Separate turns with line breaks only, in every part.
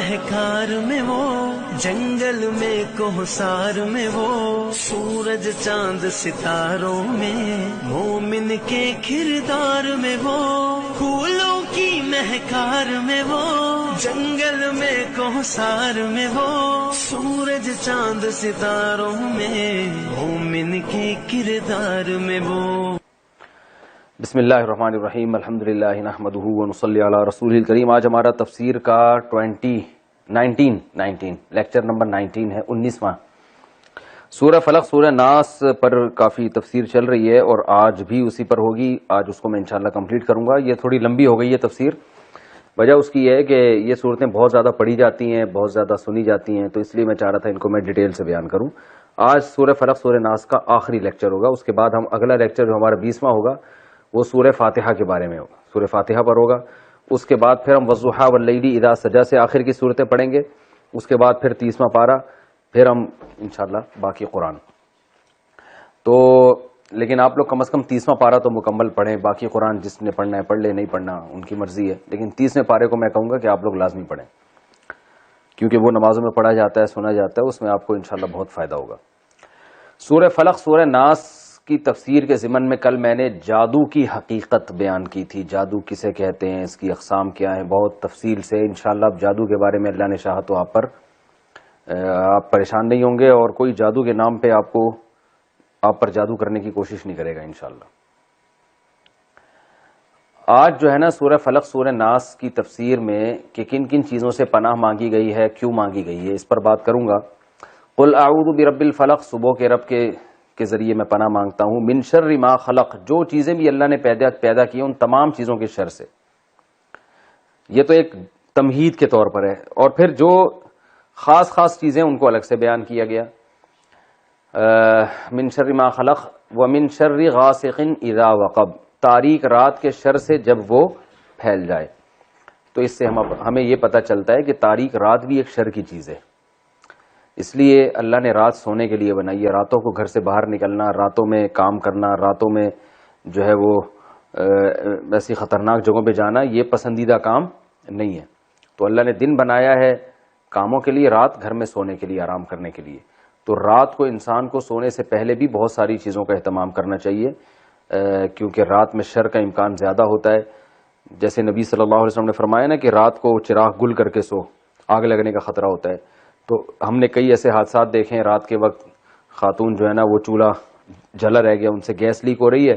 مہکار میں وہ، جنگل میں کوہسار میں وہ، سورج چاند ستاروں میں، مومن کے کردار میں وہ، پھولوں کی مہکار میں وہ، جنگل میں کوہسار میں وہ، سورج چاند ستاروں میں، مومن کے کردار میں وہ۔
بسم اللہ الرحمن الرحیم، الحمدللہ نحمدہ ونصلی علی رسول الکریم۔ آج ہمارا تفسیر کا 19 لیکچر نمبر 19 ہے، 19واں۔ سورہ فلق سورہ ناس پر کافی تفسیر چل رہی ہے اور آج بھی اسی پر ہوگی۔ آج اس کو میں انشاءاللہ کمپلیٹ کروں گا۔ یہ تھوڑی لمبی ہو گئی ہے تفسیر، وجہ اس کی ہے کہ یہ صورتیں بہت زیادہ پڑھی جاتی ہیں، بہت زیادہ سنی جاتی ہیں، تو اس لیے میں چاہ رہا تھا ان کو میں ڈیٹیل سے بیان کروں۔ آج سورہ فلق سورہ ناس کا آخری لیکچر ہوگا، اس کے بعد ہم اگلا لیکچر جو ہمارا 20واں ہوگا وہ سورہ فاتحہ کے بارے میں ہوگا، سورہ فاتحہ پر ہوگا۔ اس کے بعد پھر ہم والضحیٰ واللیل اذا سجا سے آخر کی صورتیں پڑھیں گے، اس کے بعد پھر 30واں پارہ، پھر ہم انشاءاللہ باقی قرآن۔ تو لیکن آپ لوگ کم از کم 30واں پارہ تو مکمل پڑھیں، باقی قرآن جس نے پڑھنا ہے پڑھ لے، نہیں پڑھنا ان کی مرضی ہے، لیکن 30ویں پارے کو میں کہوں گا کہ آپ لوگ لازمی پڑھیں، کیونکہ وہ نمازوں میں پڑھا جاتا ہے، سنا جاتا ہے، اس میں آپ کو انشاءاللہ بہت فائدہ ہوگا۔ سورہ فلق سورہ ناس کی تفسیر کے ضمن میں کل میں نے جادو کی حقیقت بیان کی تھی، جادو کسے کہتے ہیں، اس کی اقسام کیا ہیں، بہت تفصیل سے۔ انشاءاللہ اب جادو کے بارے میں اللہ نے چاہا تو آپ پریشان نہیں ہوں گے، اور کوئی جادو کے نام پہ آپ پر جادو کرنے کی کوشش نہیں کرے گا انشاءاللہ۔ آج جو ہے نا سورہ فلق سورہ ناس کی تفسیر میں کہ کن کن چیزوں سے پناہ مانگی گئی ہے، کیوں مانگی گئی ہے، اس پر بات کروں گا۔ قل اعوذ برب الفلق، صبح کے رب کے ذریعے میں پناہ مانگتا ہوں، من شر ما خلق، جو چیزیں بھی اللہ نے پیدا کی ان تمام چیزوں کے شر سے۔ یہ تو ایک تمہید کے طور پر ہے، اور پھر جو خاص چیزیں ان کو الگ سے بیان کیا گیا۔ من شر ما خلق ومن شر غاسق اذا وقب، تاریک رات کے شر سے جب وہ پھیل جائے۔ تو اس سے ہمیں یہ پتہ چلتا ہے کہ تاریک رات بھی ایک شر کی چیز ہے، اس لیے اللہ نے رات سونے کے لیے بنائی ہے۔ راتوں کو گھر سے باہر نکلنا، راتوں میں کام کرنا، راتوں میں جو ہے وہ ایسی خطرناک جگہوں پہ جانا، یہ پسندیدہ کام نہیں ہے۔ تو اللہ نے دن بنایا ہے کاموں کے لیے، رات گھر میں سونے کے لیے، آرام کرنے کے لیے۔ تو رات کو انسان کو سونے سے پہلے بھی بہت ساری چیزوں کا اہتمام کرنا چاہیے، کیونکہ رات میں شر کا امکان زیادہ ہوتا ہے۔ جیسے نبی صلی اللہ علیہ وسلم نے فرمایا نا کہ رات کو چراغ گل کر کے سو، آگ لگنے کا خطرہ ہوتا ہے۔ تو ہم نے کئی ایسے حادثات دیکھے ہیں، رات کے وقت خاتون جو ہے نا وہ چولہا جلا رہ گیا، ان سے گیس لیک ہو رہی ہے،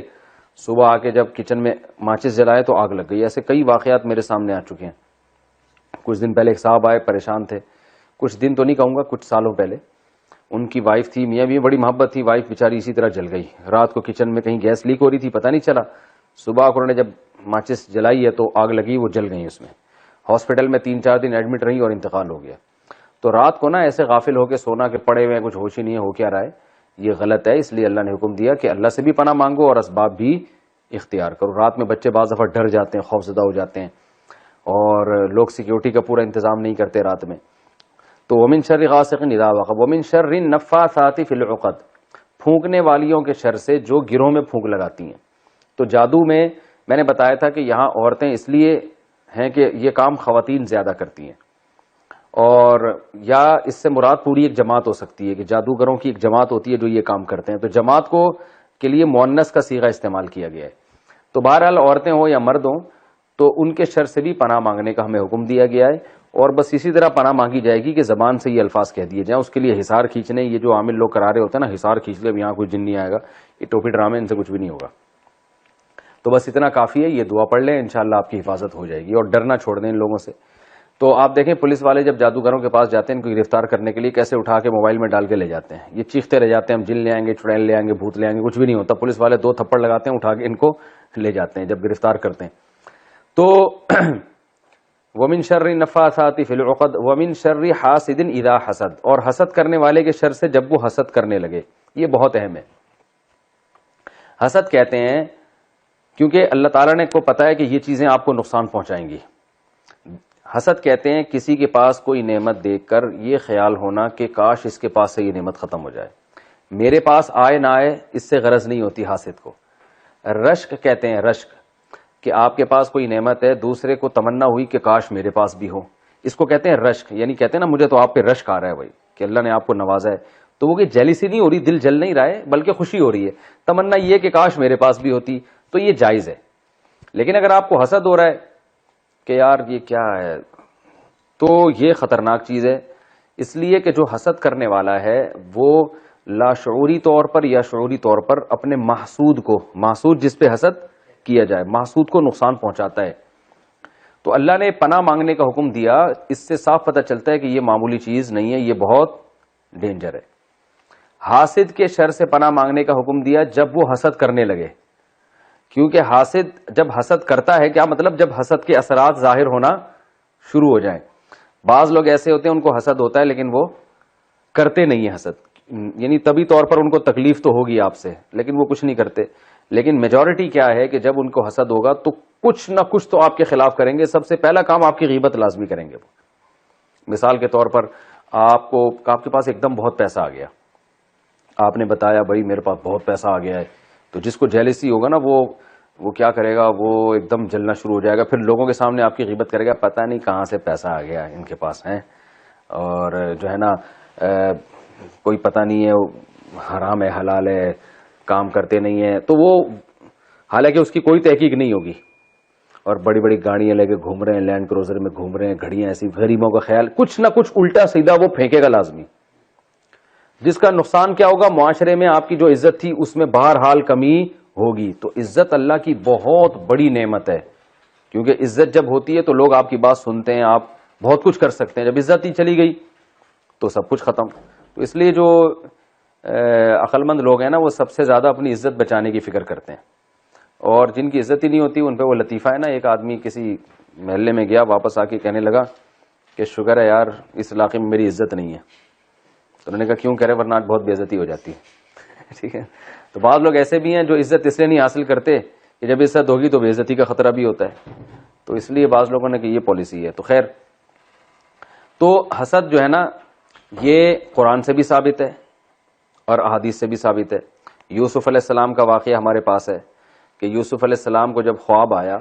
صبح آ کے جب کچن میں ماچس جلائے تو آگ لگ گئی۔ ایسے کئی واقعات میرے سامنے آ چکے ہیں۔ کچھ دن پہلے ایک صاحب آئے، پریشان تھے، کچھ دن تو نہیں کہوں گا، کچھ سالوں پہلے۔ ان کی وائف تھی، میاں بھی بڑی محبت تھی، وائف بیچاری اسی طرح جل گئی۔ رات کو کچن میں کہیں گیس لیک ہو رہی تھی، پتہ نہیں چلا، صبح انہوں نے جب ماچس جلائی ہے تو آگ لگی، وہ جل گئی اس میں۔ ہاسپٹل میں 3-4 دن ایڈمٹ رہی اور انتقال ہو گیا۔ تو رات کو نا ایسے غافل ہو کے سونا کہ پڑے ہوئے کچھ ہوش ہی نہیں ہے، ہو کیا رہا ہے، یہ غلط ہے۔ اس لیے اللہ نے حکم دیا کہ اللہ سے بھی پناہ مانگو اور اسباب بھی اختیار کرو۔ رات میں بچے بعض دفعہ ڈر جاتے ہیں، خوف زدہ ہو جاتے ہیں، اور لوگ سیکیورٹی کا پورا انتظام نہیں کرتے رات میں۔ تو ومن شر غاسق اذا وقب ومن شر النفاثات فی العقد، پھونکنے والیوں کے شر سے جو گروہ میں پھونک لگاتی ہیں۔ تو جادو میں نے بتایا تھا کہ یہاں عورتیں اس لیے ہیں کہ یہ کام خواتین زیادہ کرتی ہیں، اور یا اس سے مراد پوری ایک جماعت ہو سکتی ہے کہ جادوگروں کی ایک جماعت ہوتی ہے جو یہ کام کرتے ہیں۔ تو جماعت کو کے لیے مؤنث کا صیغہ استعمال کیا گیا ہے۔ تو بہرحال عورتیں ہوں یا مرد ہوں تو ان کے شر سے بھی پناہ مانگنے کا ہمیں حکم دیا گیا ہے، اور بس اسی طرح پناہ مانگی جائے گی کہ زبان سے یہ الفاظ کہہ دیے جائیں۔ اس کے لیے حصار کھینچنے، یہ جو عامل لوگ کرا رہے ہوتے ہیں نا، حصار کھینچ لے یہاں کوئی جن نہیں آئے گا، یہ ٹوپی ڈرامے، ان سے کچھ بھی نہیں ہوگا۔ تو بس اتنا کافی ہے، یہ دعا پڑھ لیں، انشاءاللہ آپ کی حفاظت ہو جائے گی، اور ڈرنا چھوڑ دیں ان لوگوں سے۔ تو آپ دیکھیں پولیس والے جب جادوگروں کے پاس جاتے ہیں ان کو گرفتار کرنے کے لیے، کیسے اٹھا کے موبائل میں ڈال کے لے جاتے ہیں، یہ چیختے رہ جاتے ہیں ہم جن لے آئیں گے، چڑیل لے آئیں گے، بھوت لے آئیں گے، کچھ بھی نہیں ہوتا۔ پولیس والے 2 تھپڑ لگاتے ہیں، اٹھا کے ان کو لے جاتے ہیں جب گرفتار کرتے ہیں۔ تو ومن شر النفاثات فی العقد ومن شر حاسد اذا حسد، اور حسد کرنے والے کے شر سے جب وہ حسد کرنے لگے۔ یہ بہت اہم ہے۔ حسد کہتے ہیں کیونکہ اللہ تعالیٰ نے کو پتا ہے کہ یہ چیزیں آپ کو نقصان پہنچائیں گی۔ حسد کہتے ہیں کسی کے پاس کوئی نعمت دیکھ کر یہ خیال ہونا کہ کاش اس کے پاس سے یہ نعمت ختم ہو جائے، میرے پاس آئے نہ آئے اس سے غرض نہیں ہوتی حاسد کو۔ رشک کہتے ہیں، رشک، کہ آپ کے پاس کوئی نعمت ہے، دوسرے کو تمنا ہوئی کہ کاش میرے پاس بھی ہو، اس کو کہتے ہیں رشک، یعنی کہتے ہیں نا مجھے تو آپ پہ رشک آ رہا ہے بھائی کہ اللہ نے آپ کو نوازا ہے، تو وہ کہ جیلیسی نہیں ہو رہی، دل جل نہیں رہا ہے، بلکہ خوشی ہو رہی ہے، تمنا یہ کہ کاش میرے پاس بھی ہوتی، تو یہ جائز ہے۔ لیکن اگر آپ کو حسد ہو رہا ہے کہ یار یہ کیا ہے، تو یہ خطرناک چیز ہے، اس لیے کہ جو حسد کرنے والا ہے وہ لاشعوری طور پر یا شعوری طور پر اپنے محسود جس پہ حسد کیا جائے، محسود کو نقصان پہنچاتا ہے۔ تو اللہ نے پناہ مانگنے کا حکم دیا، اس سے صاف پتہ چلتا ہے کہ یہ معمولی چیز نہیں ہے، یہ بہت ڈینجر ہے۔ حاسد کے شر سے پناہ مانگنے کا حکم دیا جب وہ حسد کرنے لگے، کیونکہ حاسد جب حسد کرتا ہے، کیا مطلب جب حسد کے اثرات ظاہر ہونا شروع ہو جائیں۔ بعض لوگ ایسے ہوتے ہیں ان کو حسد ہوتا ہے لیکن وہ کرتے نہیں ہیں حسد، یعنی طبی طور پر ان کو تکلیف تو ہوگی آپ سے لیکن وہ کچھ نہیں کرتے۔ لیکن میجورٹی کیا ہے کہ جب ان کو حسد ہوگا تو کچھ نہ کچھ تو آپ کے خلاف کریں گے، سب سے پہلا کام آپ کی غیبت لازمی کریں گے۔ مثال کے طور پر آپ کے پاس ایک دم بہت پیسہ آ گیا، آپ نے بتایا بھائی میرے پاس بہت پیسہ آ گیا ہے، تو جس کو جیلسی ہوگا نا وہ کیا کرے گا، وہ ایک دم جلنا شروع ہو جائے گا، پھر لوگوں کے سامنے آپ کی غیبت کرے گا، پتہ نہیں کہاں سے پیسہ آ گیا ان کے پاس ہے، اور جو ہے نا کوئی پتہ نہیں ہے حرام ہے حلال ہے، کام کرتے نہیں ہیں، تو وہ حالانکہ اس کی کوئی تحقیق نہیں ہوگی، اور بڑی بڑی گاڑیاں لے کے گھوم رہے ہیں، لینڈ کروزر میں گھوم رہے ہیں، گھڑیاں ایسی، غریبوں کا خیال کچھ نہ کچھ الٹا سیدھا وہ پھینکے گا لازمی، جس کا نقصان کیا ہوگا، معاشرے میں آپ کی جو عزت تھی اس میں بہرحال کمی ہوگی۔ تو عزت اللہ کی بہت بڑی نعمت ہے، کیونکہ عزت جب ہوتی ہے تو لوگ آپ کی بات سنتے ہیں، آپ بہت کچھ کر سکتے ہیں، جب عزت ہی چلی گئی تو سب کچھ ختم۔ تو اس لیے جو عقل مند لوگ ہیں نا وہ سب سے زیادہ اپنی عزت بچانے کی فکر کرتے ہیں، اور جن کی عزت ہی نہیں ہوتی ان پہ وہ لطیفہ ہے نا، ایک آدمی کسی محلے میں گیا، واپس آ کے کہنے لگا کہ شکر ہے یار اس علاقے میں میری عزت نہیں ہے، تو انہوں نے کہا کیوں، کہہ رہے ورنہ آج بہت بے عزتی ہو جاتی ہے ٹھیک ہے۔ تو بعض لوگ ایسے بھی ہیں جو عزت اس لیے نہیں حاصل کرتے کہ جب عزت ہوگی تو بے عزتی کا خطرہ بھی ہوتا ہے، تو اس لیے بعض لوگوں نے کہ یہ پالیسی ہے۔ تو خیر، تو حسد جو ہے نا یہ قرآن سے بھی ثابت ہے اور احادیث سے بھی ثابت ہے۔ یوسف علیہ السلام کا واقعہ ہمارے پاس ہے کہ یوسف علیہ السلام کو جب خواب آیا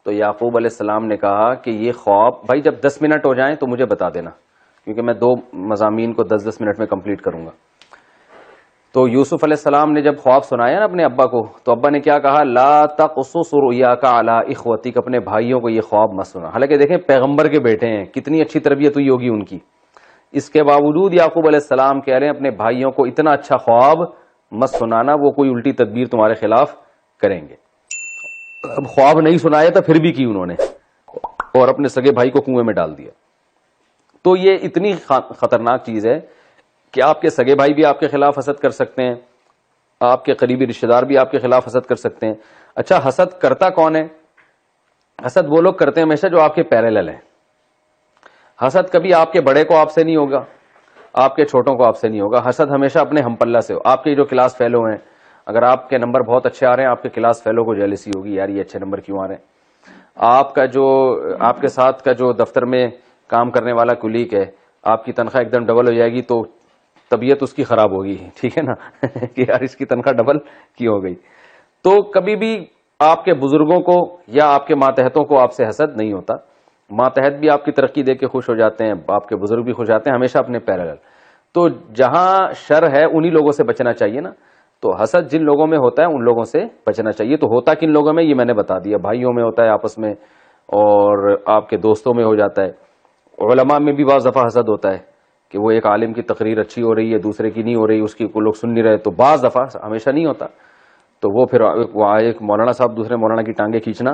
تو یعقوب علیہ السلام نے کہا کہ یہ خواب بھائی جب 10 منٹ ہو جائیں تو مجھے بتا دینا، کیونکہ میں 2 مضامین کو 10-10 منٹ میں کمپلیٹ کروں گا۔ تو یوسف علیہ السلام نے جب خواب سنایا نا اپنے ابا کو، تو ابا نے کیا کہا، لا تقصص رؤیاک علی اخوتک، اپنے بھائیوں کو یہ خواب مت سنا۔ حالانکہ دیکھیں پیغمبر کے بیٹے ہیں، کتنی اچھی تربیت ہوئی ہوگی ان کی، اس کے باوجود یعقوب علیہ السلام کہہ رہے ہیں اپنے بھائیوں کو اتنا اچھا خواب مت سنانا، وہ کوئی الٹی تدبیر تمہارے خلاف کریں گے۔ اب خواب نہیں سنایا تو پھر بھی کی انہوں نے، اور اپنے سگے بھائی کو کنویں میں ڈال دیا۔ تو یہ اتنی خطرناک چیز ہے کہ آپ کے سگے بھائی بھی آپ کے خلاف حسد کر سکتے ہیں، آپ کے قریبی رشتہ دار بھی آپ کے خلاف حسد کر سکتے ہیں۔ اچھا حسد کرتا کون ہے؟ حسد وہ لوگ کرتے ہیں ہمیشہ جو آپ کے پیرالل ہیں۔ حسد کبھی آپ کے بڑے کو آپ سے نہیں ہوگا، آپ کے چھوٹوں کو آپ سے نہیں ہوگا، حسد ہمیشہ اپنے ہم پلہ سے ہو۔ آپ کے جو کلاس فیلو ہیں، اگر آپ کے نمبر بہت اچھے آ رہے ہیں، آپ کے کلاس فیلو کو جیلسی ہوگی، یار یہ اچھے نمبر کیوں آ رہے ہیں۔ آپ کے ساتھ کا جو دفتر میں کام کرنے والا کلیگ ہے، آپ کی تنخواہ ایک دم ڈبل ہو جائے گی تو طبیعت اس کی خراب ہوگی، ٹھیک ہے نا کہ یار اس کی تنخواہ ڈبل کیوں ہو گئی۔ تو کبھی بھی آپ کے بزرگوں کو یا آپ کے ماتحتوں کو آپ سے حسد نہیں ہوتا، ماتحت بھی آپ کی ترقی دیکھ کے خوش ہو جاتے ہیں، آپ کے بزرگ بھی خوش جاتے ہیں، ہمیشہ اپنے پیرالل۔ تو جہاں شر ہے انہی لوگوں سے بچنا چاہیے نا، تو حسد جن لوگوں میں ہوتا ہے ان لوگوں سے بچنا چاہیے۔ تو ہوتا کن لوگوں میں، یہ میں نے بتا دیا، بھائیوں میں ہوتا ہے آپس میں، اور آپ کے دوستوں میں ہو جاتا ہے، علماء میں بھی بعض دفعہ حسد ہوتا ہے کہ وہ ایک عالم کی تقریر اچھی ہو رہی ہے دوسرے کی نہیں ہو رہی، اس کی کوئی لوگ سن نہیں رہے، تو بعض دفعہ، ہمیشہ نہیں ہوتا، تو وہ پھر ایک مولانا صاحب دوسرے مولانا کی ٹانگیں کھینچنا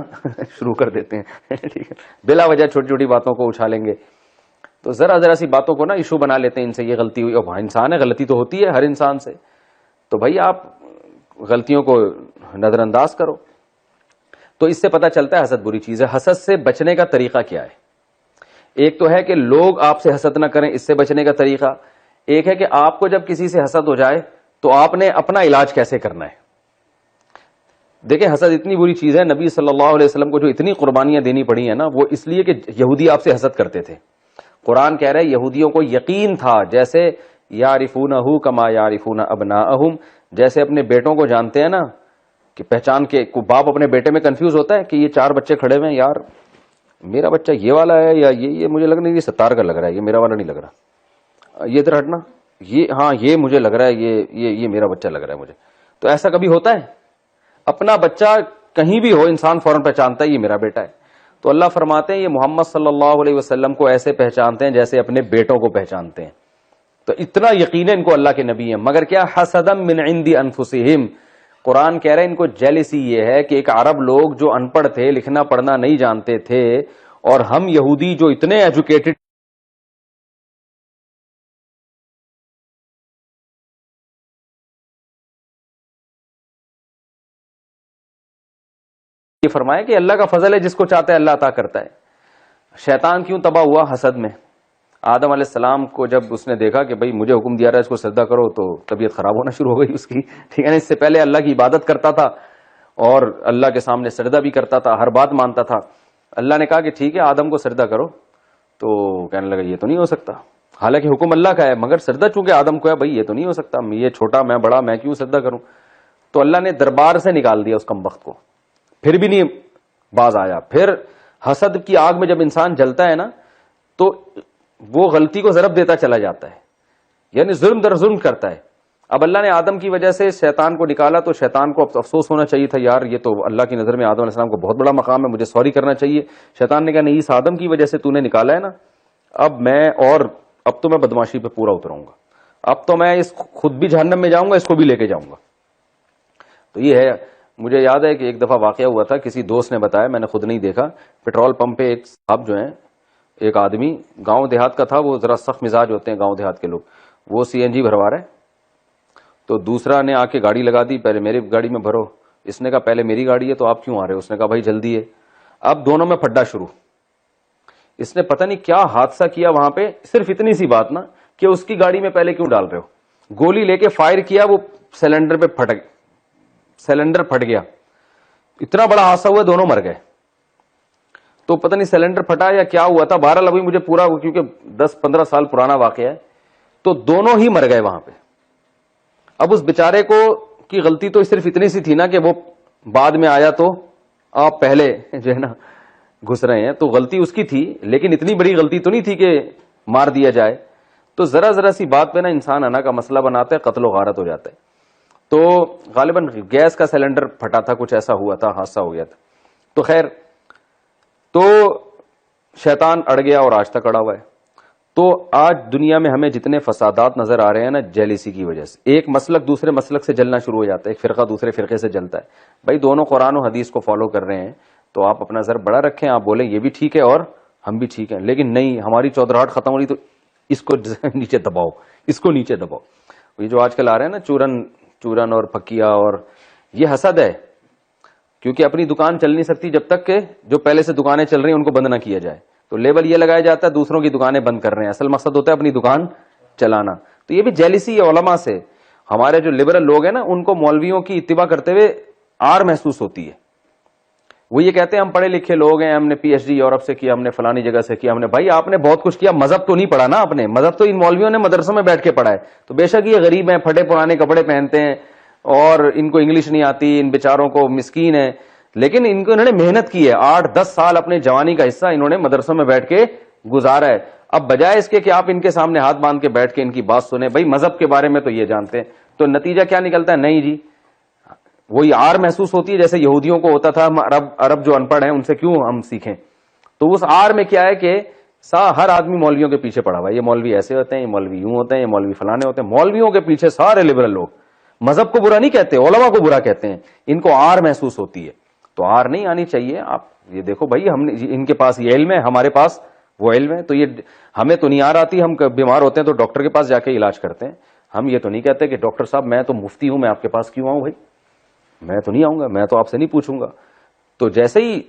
شروع کر دیتے ہیں ٹھیک ہے، بلا وجہ چھوٹی چھوٹی باتوں کو اچھالیں گے، تو ذرا سی باتوں کو نا ایشو بنا لیتے ہیں، ان سے یہ غلطی ہوئی، اور انسان ہے، غلطی تو ہوتی ہے ہر انسان سے، تو بھائی آپ غلطیوں کو نظر انداز کرو۔ تو اس سے پتہ چلتا ہے حسد بری چیز ہے۔ حسد سے بچنے کا طریقہ کیا ہے؟ ایک تو ہے کہ لوگ آپ سے حسد نہ کریں، اس سے بچنے کا طریقہ۔ ایک ہے کہ آپ کو جب کسی سے حسد ہو جائے تو آپ نے اپنا علاج کیسے کرنا ہے۔ دیکھیں حسد اتنی بری چیز ہے، نبی صلی اللہ علیہ وسلم کو جو اتنی قربانیاں دینی پڑی ہیں نا، وہ اس لیے کہ یہودی آپ سے حسد کرتے تھے۔ قرآن کہہ رہا ہے یہودیوں کو یقین تھا، جیسے یعرفونہ کما یعرفون ابناءہم، جیسے اپنے بیٹوں کو جانتے ہیں نا، کہ پہچان کے باپ اپنے بیٹے میں کنفیوز ہوتا ہے کہ یہ 4 بچے کھڑے ہوئے ہیں، یار میرا بچہ یہ والا ہے یا یہ مجھے لگ رہا ہے یہ ستار کا لگ رہا ہے، یہ میرا والا نہیں لگ رہا، یہ ادھر ہٹنا، یہ ہاں یہ مجھے لگ رہا ہے یہ میرا بچہ لگ رہا ہے مجھے. تو ایسا کبھی ہوتا ہے؟ اپنا بچہ کہیں بھی ہو انسان فوراً پہچانتا ہے یہ میرا بیٹا ہے. تو اللہ فرماتے ہیں یہ محمد صلی اللہ علیہ وسلم کو ایسے پہچانتے ہیں جیسے اپنے بیٹوں کو پہچانتے ہیں. تو اتنا یقین ہے ان کو اللہ کے نبی ہیں. مگر کیا حسدم من عند انفسہم، قرآن کہہ رہے ہیں ان کو جیلسی یہ ہے کہ ایک عرب لوگ جو ان پڑھ تھے، لکھنا پڑھنا نہیں جانتے تھے، اور ہم یہودی جو اتنے ایجوکیٹڈ یہ فرمایا کہ اللہ کا فضل ہے، جس کو چاہتا ہے اللہ عطا کرتا ہے. شیطان کیوں تباہ ہوا؟ حسد میں. آدم علیہ السلام کو جب اس نے دیکھا کہ بھئی مجھے حکم دیا رہا ہے اس کو سجدہ کرو، تو طبیعت خراب ہونا شروع ہو گئی اس کی. ٹھیک ہے نا، اس سے پہلے اللہ کی عبادت کرتا تھا اور اللہ کے سامنے سجدہ بھی کرتا تھا، ہر بات مانتا تھا. اللہ نے کہا کہ ٹھیک ہے آدم کو سجدہ کرو، تو کہنے لگا یہ تو نہیں ہو سکتا، حالانکہ حکم اللہ کا ہے، مگر سجدہ چونکہ آدم کو ہے، بھئی یہ تو نہیں ہو سکتا، یہ چھوٹا میں بڑا، میں کیوں سجدہ کروں. تو اللہ نے دربار سے نکال دیا اس کمبخت کو، پھر بھی نہیں باز آیا. پھر حسد کی آگ میں جب انسان جلتا ہے نا تو وہ غلطی کو ضرب دیتا چلا جاتا ہے، یعنی ظلم در ظلم کرتا ہے. اب اللہ نے آدم کی وجہ سے شیطان کو نکالا تو شیطان کو افسوس ہونا چاہیے تھا، یار یہ تو اللہ کی نظر میں آدم علیہ السلام کو بہت بڑا مقام ہے، مجھے سوری کرنا چاہیے. شیطان نے کہا نہیں، اس آدم کی وجہ سے تو نے نکالا ہے نا، اب تو میں بدماشی پہ پورا اتروں گا، اب تو میں اس خود بھی جہنم میں جاؤں گا، اس کو بھی لے کے جاؤں گا. تو یہ ہے. مجھے یاد ہے کہ ایک دفعہ واقعہ ہوا تھا، کسی دوست نے بتایا، میں نے خود نہیں دیکھا. پیٹرول پمپ پہ ایک صاحب جو ہیں، ایک آدمی گاؤں دیہات کا تھا، وہ ذرا سخت مزاج ہوتے ہیں گاؤں دیہات کے لوگ، وہ سی این جی بھروا رہے، تو دوسرا نے آ کے گاڑی لگا دی، پہلے میری گاڑی میں بھرو. اس نے کہا پہلے میری گاڑی ہے تو آپ کیوں آ رہے ہو؟ اس نے کہا بھائی جلدی ہے. اب دونوں میں پھڈا شروع. اس نے پتہ نہیں کیا حادثہ کیا وہاں پہ، صرف اتنی سی بات نا کہ اس کی گاڑی میں پہلے کیوں ڈال رہے ہو. گولی لے کے فائر کیا، وہ سلنڈر پہ سلنڈر پھٹ گیا. اتنا بڑا حادثہ ہوا، دونوں مر گئے. تو پتہ نہیں سلنڈر پھٹا یا کیا ہوا تھا، بہرحال ابھی مجھے پورا، کیونکہ 10-15 سال پرانا واقعہ ہے. تو دونوں ہی مر گئے وہاں پہ. اب اس بیچارے کو کی غلطی تو صرف اتنی سی تھی نا کہ وہ بعد میں آیا تو آپ پہلے جو ہے نا گھس رہے ہیں، تو غلطی اس کی تھی، لیکن اتنی بڑی غلطی تو نہیں تھی کہ مار دیا جائے. تو ذرا ذرا سی بات پہ نا انسان انا کا مسئلہ بناتا ہے، قتل و غارت ہو جاتا ہے. تو غالباً گیس کا سلنڈر پھٹا تھا، کچھ ایسا ہوا تھا، حادثہ ہو گیا تھا. تو خیر، تو شیطان اڑ گیا اور آج تک اڑا ہوا ہے. تو آج دنیا میں ہمیں جتنے فسادات نظر آ رہے ہیں نا، جیلیسی کی وجہ سے. ایک مسلک دوسرے مسلک سے جلنا شروع ہو جاتا ہے، ایک فرقہ دوسرے فرقے سے جلتا ہے. بھائی دونوں قرآن و حدیث کو فالو کر رہے ہیں تو آپ اپنا سر بڑا رکھیں، آپ بولیں یہ بھی ٹھیک ہے اور ہم بھی ٹھیک ہیں، لیکن نہیں، ہماری چودراہٹ ختم ہو رہی تو اس کو نیچے دباؤ، اس کو نیچے دباؤ. یہ جو آج کل آ رہے ہیں نا چورن اور پھکیا، اور یہ حسد ہے، کیونکہ اپنی دکان چل نہیں سکتی جب تک کہ جو پہلے سے دکانیں چل رہی ہیں ان کو بند نہ کیا جائے. تو لیبل یہ لگایا جاتا ہے دوسروں کی دکانیں بند کر رہے ہیں، اصل مقصد ہوتا ہے اپنی دکان چلانا. تو یہ بھی جیلسی ہے علماء سے. ہمارے جو لبرل لوگ ہیں نا، ان کو مولویوں کی اتباع کرتے ہوئے آر محسوس ہوتی ہے. وہ یہ کہتے ہیں ہم پڑھے لکھے لوگ ہیں، ہم نے پی ایچ ڈی یورپ سے کیا، ہم نے فلانی جگہ سے کیا. ہم نے بھائی آپ نے بہت کچھ کیا، مذہب تو نہیں پڑھا نا آپ نے. مذہب تو ان مولویوں نے مدرسوں میں بیٹھ کے پڑھا ہے. تو بے شک یہ غریب ہیں، پھٹے پرانے کپڑے پہنتے ہیں اور ان کو انگلش نہیں آتی، ان بیچاروں کو مسکین ہے، لیکن انہوں نے محنت کی ہے. 8-10 سال اپنے جوانی کا حصہ انہوں نے مدرسوں میں بیٹھ کے گزارا ہے. اب بجائے اس کے کہ آپ ان کے سامنے ہاتھ باندھ کے بیٹھ کے ان کی بات سنیں، بھائی مذہب کے بارے میں تو یہ جانتے ہیں، تو نتیجہ کیا نکلتا ہے؟ نہیں جی، وہی آر محسوس ہوتی ہے جیسے یہودیوں کو ہوتا تھا. عرب جو ان پڑھ ہیں ان سے کیوں ہم سیکھیں؟ تو اس آر میں کیا ہے کہ ہر آدمی مولویوں کے پیچھے پڑا ہوا ہے. یہ مولوی ایسے ہوتے ہیں، یہ مولوی یوں ہوتے ہیں، یہ مولوی فلانے ہوتے ہیں. مولویوں کے پیچھے سارے لبرل لوگ. مذہب کو برا نہیں کہتے، علماء کو برا کہتے ہیں. ان کو آر محسوس ہوتی ہے. تو آر نہیں آنی چاہیے. آپ یہ دیکھو بھائی، ہم نے ان کے پاس یہ علم ہے، ہمارے پاس وہ علم ہے. تو یہ ہمیں تو نہیں آر آتی، ہم بیمار ہوتے ہیں تو ڈاکٹر کے پاس جا کے علاج کرتے ہیں. ہم یہ تو نہیں کہتے کہ ڈاکٹر صاحب میں تو مفتی ہوں، میں آپ کے پاس کیوں آؤں؟ بھائی میں تو نہیں آؤں گا، میں تو آپ سے نہیں پوچھوں گا. تو جیسے ہی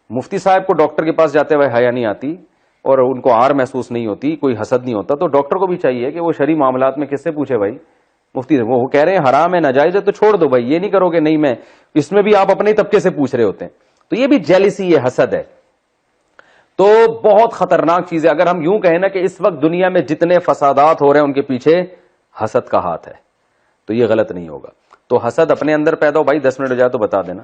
مفتی صاحب کو ڈاکٹر کے پاس جاتے ہوئے حیا نہیں آتی اور ان کو آر محسوس نہیں ہوتی، کوئی حسد نہیں ہوتا، تو ڈاکٹر کو بھی چاہیے کہ وہ شرعی معاملات میں کس سے پوچھے. بھائی مفتی سے وہ کہہ رہے ہیں حرام ہے، ناجائز ہے، تو چھوڑ دو بھائی. یہ نہیں کرو کہ نہیں میں اس میں بھی آپ اپنے طبقے سے پوچھ رہے ہوتے ہیں. تو یہ بھی جیلسی ہے، حسد ہے. تو بہت خطرناک چیز ہے. اگر ہم یوں کہیں نا کہ اس وقت دنیا میں جتنے فسادات ہو رہے ہیں ان کے پیچھے حسد کا ہاتھ ہے، تو یہ غلط نہیں ہوگا. تو حسد اپنے اندر پیدا ہو. بھائی 10 منٹ ہو جائے تو بتا دینا.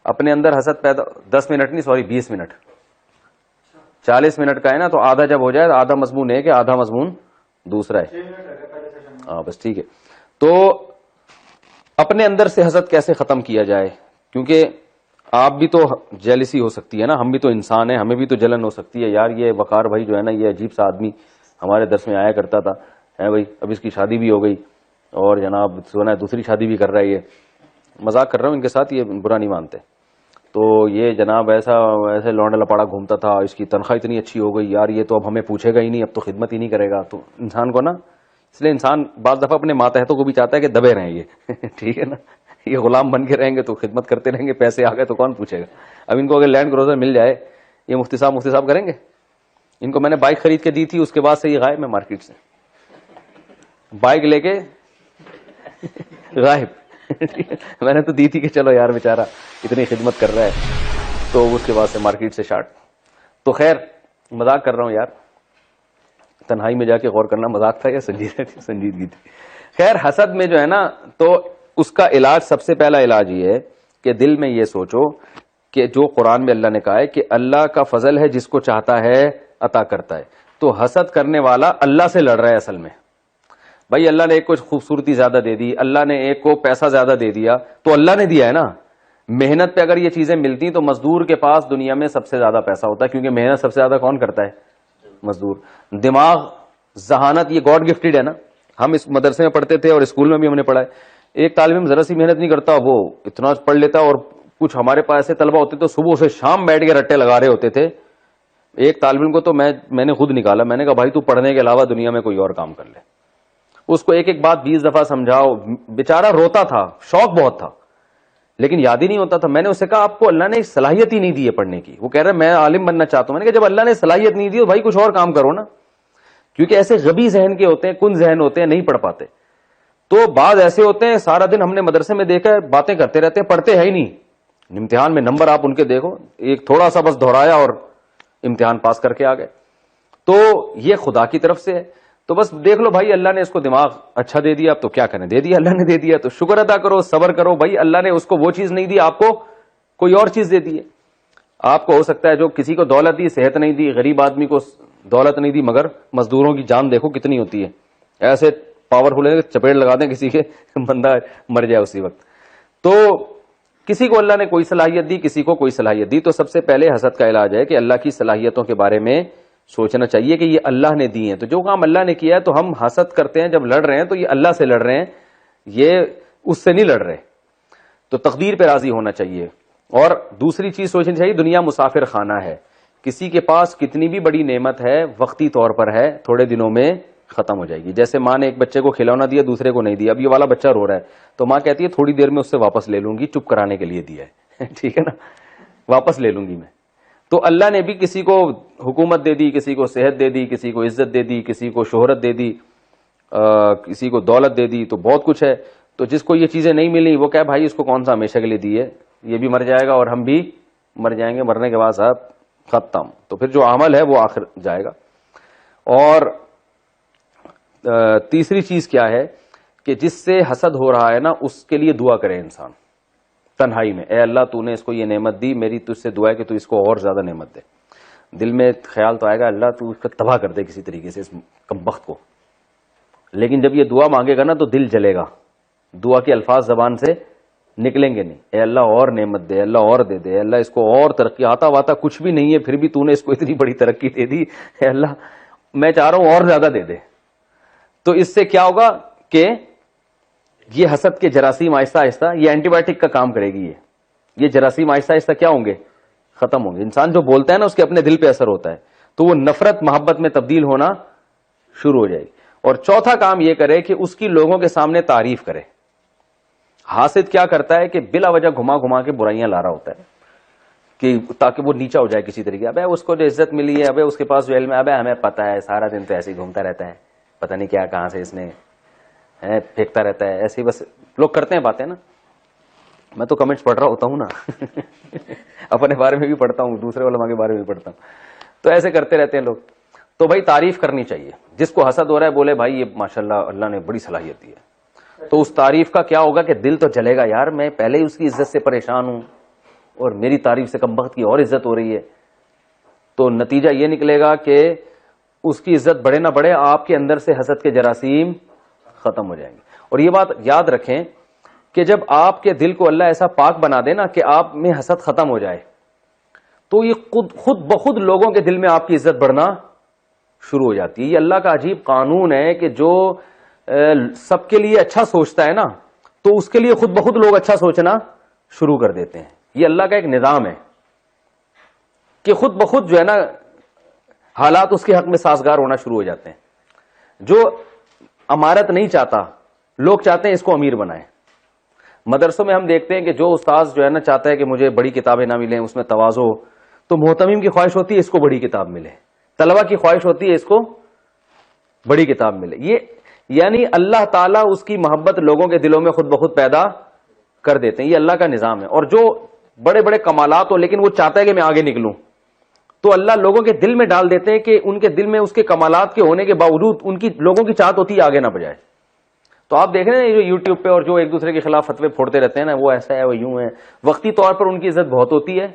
اپنے اندر حسد پیدا، 10 منٹ نہیں، سوری 20 منٹ. 40 منٹ کا ہے نا, تو آدھا جب ہو جائے تو آدھا مضمون ایک ہے, آدھا مضمون دوسرا ہے. ہاں بس ٹھیک ہے. تو اپنے اندر سے حسد کیسے ختم کیا جائے, کیونکہ آپ بھی تو جیلسی ہو سکتی ہے نا, ہم بھی تو انسان ہیں, ہمیں بھی تو جلن ہو سکتی ہے. یار یہ وقار بھائی جو ہے نا, یہ عجیب سا آدمی ہمارے درس میں آیا کرتا تھا ہے بھائی, اب اس کی شادی بھی ہو گئی اور جناب سونا ہے دوسری شادی بھی کر رہا ہے. یہ مذاق کر رہا ہوں ان کے ساتھ, یہ برا نہیں مانتے. تو یہ جناب ایسے لونڈا لپاڑا گھومتا تھا, اس کی تنخواہ اتنی اچھی ہو گئی, یار یہ تو اب ہمیں پوچھے گا ہی نہیں, اب تو خدمت ہی نہیں کرے گا. تو انسان کو نا, اس لیے انسان بعض دفعہ اپنے ماتحتوں کو بھی چاہتا ہے کہ دبے رہیں یہ ٹھیک ہے نا, یہ غلام بن کے رہیں گے تو خدمت کرتے رہیں گے, پیسے آ گئے تو کون پوچھے گا. اب ان کو اگر لینڈ کروزر مل جائے, یہ مفتی صاحب کریں گے. ان کو میں نے بائک خرید کے دی تھی, اس کے بعد سے یہ غائب ہے مارکیٹ سے, بائک لے کے غائب میں نے تو دی تھی کہ چلو یار بیچارہ اتنی خدمت کر رہا ہے, تو اس کے بعد سے مارکیٹ سے شارٹ. تو خیر مذاق کر رہا ہوں یار, تنہائی میں جا کے غور کرنا مذاق تھا یا سنجیدگی تھی. خیر حسد میں جو ہے نا, تو اس کا علاج, سب سے پہلا علاج یہ ہے کہ دل میں یہ سوچو کہ جو قرآن میں اللہ نے کہا ہے کہ اللہ کا فضل ہے, جس کو چاہتا ہے عطا کرتا ہے. تو حسد کرنے والا اللہ سے لڑ رہا ہے اصل میں. بھائی اللہ نے ایک کو خوبصورتی زیادہ دے دی, اللہ نے ایک کو پیسہ زیادہ دے دیا, تو اللہ نے دیا ہے نا. محنت پہ اگر یہ چیزیں ملتی تو مزدور کے پاس دنیا میں سب سے زیادہ پیسہ ہوتا ہے, کیونکہ محنت سب سے زیادہ کون کرتا ہے؟ مزدور. دماغ, ذہانت, یہ گاڈ گفٹڈ ہے نا. ہم اس مدرسے میں پڑھتے تھے اور اسکول میں بھی ہم نے پڑھا ہے. ایک طالب علم ذرا سی محنت نہیں کرتا, وہ اتنا پڑھ لیتا. اور کچھ ہمارے پاس ایسے طلبہ ہوتے تو صبح سے شام بیٹھ کے رٹے لگا رہے ہوتے تھے. ایک طالب علم کو تو میں نے خود نکالا, میں نے کہا بھائی تو پڑھنے کے علاوہ دنیا میں کوئی اور کام کر لے. اس کو ایک ایک بات 20 دفعہ سمجھاؤ, بیچارہ روتا تھا, شوق بہت تھا لیکن یاد ہی نہیں ہوتا تھا. میں نے اسے کہا آپ کو اللہ نے صلاحیت ہی نہیں دی ہے پڑھنے کی. وہ کہہ رہا ہے میں عالم بننا چاہتا ہوں. میں نے کہا جب اللہ نے صلاحیت نہیں دی تو بھائی کچھ اور کام کرو نا, کیونکہ ایسے غبی ذہن کے ہوتے ہیں, کن ذہن ہوتے ہیں, نہیں پڑھ پاتے. تو بعض ایسے ہوتے ہیں سارا دن ہم نے مدرسے میں دیکھا ہے باتیں کرتے رہتے ہیں, پڑھتے ہیں ہی نہیں. امتحان میں نمبر آپ ان کے دیکھو, ایک تھوڑا سا بس دہرایا اور امتحان پاس کر کے آ گئے. تو یہ خدا کی طرف سے ہے. تو بس دیکھ لو بھائی اللہ نے اس کو دماغ اچھا دے دیا, اب تو کیا کریں, دے دیا اللہ نے, دے دیا تو شکر ادا کرو, صبر کرو. بھائی اللہ نے اس کو وہ چیز نہیں دی, آپ کو کوئی اور چیز دے دی ہے. آپ کو ہو سکتا ہے جو کسی کو دولت دی, صحت نہیں دی, غریب آدمی کو دولت نہیں دی, مگر مزدوروں کی جان دیکھو کتنی ہوتی ہے. ایسے پاورفل ہے, چپیٹ لگا دیں کسی کے, بندہ مر جائے اسی وقت. تو کسی کو اللہ نے کوئی صلاحیت دی, کسی کو کوئی صلاحیت دی. تو سب سے پہلے حسد کا علاج ہے کہ اللہ کی صلاحیتوں کے بارے میں سوچنا چاہیے کہ یہ اللہ نے دی ہیں. تو جو کام اللہ نے کیا ہے, تو ہم حسد کرتے ہیں جب لڑ رہے ہیں تو یہ اللہ سے لڑ رہے ہیں, یہ اس سے نہیں لڑ رہے. تو تقدیر پہ راضی ہونا چاہیے. اور دوسری چیز سوچنی چاہیے, دنیا مسافر خانہ ہے. کسی کے پاس کتنی بھی بڑی نعمت ہے, وقتی طور پر ہے, تھوڑے دنوں میں ختم ہو جائے گی. جیسے ماں نے ایک بچے کو کھلونا دیا, دوسرے کو نہیں دیا. اب یہ والا بچہ رو رہا ہے تو ماں کہتی ہے تھوڑی دیر میں اس سے واپس لے لوں گی, چپ کرانے کے لیے دیا ہے ٹھیک ہے نا, واپس لے لوں گی میں. تو اللہ نے بھی کسی کو حکومت دے دی, کسی کو صحت دے دی, کسی کو عزت دے دی, کسی کو شہرت دے دی, کسی کو دولت دے دی, تو بہت کچھ ہے. تو جس کو یہ چیزیں نہیں ملی وہ کہے بھائی اس کو کون سا ہمیشہ کے لیے دی ہے, یہ بھی مر جائے گا اور ہم بھی مر جائیں گے, مرنے کے بعد صاحب ختم. تو پھر جو عمل ہے وہ آخر جائے گا. اور تیسری چیز کیا ہے کہ جس سے حسد ہو رہا ہے نا, اس کے لیے دعا کرے انسان تنہائی میں, اے اللہ تو نے اس کو یہ نعمت دی, میری تجھ سے دعا ہے کہ تو اس کو اور زیادہ نعمت دے. دل میں خیال تو آئے گا اللہ تو اس کو تباہ کر دے کسی طریقے سے, اس کمبخت کو. لیکن جب یہ دعا مانگے گا نا تو دل جلے گا, دعا کے الفاظ زبان سے نکلیں گے نہیں. اے اللہ اور نعمت دے, اللہ اور دے دے, اللہ اس کو اور ترقی, آتا واتا کچھ بھی نہیں ہے پھر بھی تو نے اس کو اتنی بڑی ترقی دے دی, اے اللہ میں چاہ رہا ہوں اور زیادہ دے دے. تو اس سے کیا ہوگا کہ یہ حسد کے جراثیم آہستہ آہستہ, یہ اینٹی بایوٹک کا کام کرے گی. یہ جراثیم آہستہ آہستہ کیا ہوں گے, ختم ہوں گے. انسان جو بولتا ہے نا اس کے اپنے دل پہ اثر ہوتا ہے, تو وہ نفرت محبت میں تبدیل ہونا شروع ہو جائے گی. اور چوتھا کام یہ کرے کہ اس کی لوگوں کے سامنے تعریف کرے. حاسد کیا کرتا ہے کہ بلا وجہ گھما گھما کے برائیاں لا رہا ہوتا ہے کہ تاکہ وہ نیچا ہو جائے کسی طریقے. ابے اس کو جو عزت ملی ہے, ابے اس کے پاس جو علم ہے, ابے ہمیں پتا ہے, سارا دن تو ایسے ہی گھومتا رہتا ہے, پتہ نہیں کیا کہاں سے اس نے پھینکتا رہتا ہے, ایسے ہی بس لوگ کرتے ہیں باتیں نا. میں تو کمنٹس پڑھ رہا ہوتا ہوں نا اپنے بارے میں بھی پڑھتا ہوں, دوسرے علماء کے بارے میں بھی پڑھتا ہوں. تو ایسے کرتے رہتے ہیں لوگ. تو بھائی تعریف کرنی چاہیے. جس کو حسد ہو رہا ہے بولے بھائی یہ ماشاءاللہ اللہ نے بڑی صلاحیت دی ہے. تو اس تعریف کا کیا ہوگا کہ دل تو جلے گا, یار میں پہلے ہی اس کی عزت سے پریشان ہوں اور میری تعریف سے کم بخت کی اور عزت ہو رہی ہے. تو نتیجہ یہ نکلے گا کہ اس کی عزت بڑھے نہ بڑھے آپ کے اندر سے حسد کے جراثیم ختم ہو جائیں گے. اور یہ بات یاد رکھیں کہ جب آپ کے دل کو اللہ ایسا پاک بنا دے نا کہ آپ میں حسد ختم ہو جائے تو یہ خود بخود لوگوں کے دل میں آپ کی عزت بڑھنا شروع ہو جاتی ہے. یہ اللہ کا عجیب قانون ہے کہ جو سب کے لیے اچھا سوچتا ہے نا تو اس کے لیے خود بخود لوگ اچھا سوچنا شروع کر دیتے ہیں. یہ اللہ کا ایک نظام ہے کہ خود بخود جو ہے نا حالات اس کے حق میں سازگار ہونا شروع ہو جاتے ہیں. جو امارت نہیں چاہتا لوگ چاہتے ہیں اس کو امیر بنائیں. مدرسوں میں ہم دیکھتے ہیں کہ جو استاذ جو ہے نا چاہتا ہے کہ مجھے بڑی کتابیں نہ ملیں, اس میں تواضع ہو, تو محتمم کی خواہش ہوتی ہے اس کو بڑی کتاب ملے, طلبہ کی خواہش ہوتی ہے اس کو بڑی کتاب ملے. یہ یعنی اللہ تعالیٰ اس کی محبت لوگوں کے دلوں میں خود بخود پیدا کر دیتے ہیں. یہ اللہ کا نظام ہے. اور جو بڑے بڑے کمالات ہو لیکن وہ چاہتا ہے کہ میں آگے نکلوں, تو اللہ لوگوں کے دل میں ڈال دیتے ہیں کہ ان کے دل میں اس کے کمالات کے ہونے کے باوجود ان کی لوگوں کی چاہت ہوتی ہے آگے نہ بجائے. تو آپ دیکھ رہے ہیں جو یوٹیوب پہ اور جو ایک دوسرے کے خلاف فتوے پھوڑتے رہتے ہیں نا, وہ ایسا ہے وہ یوں ہے, وقتی طور پر ان کی عزت بہت ہوتی ہے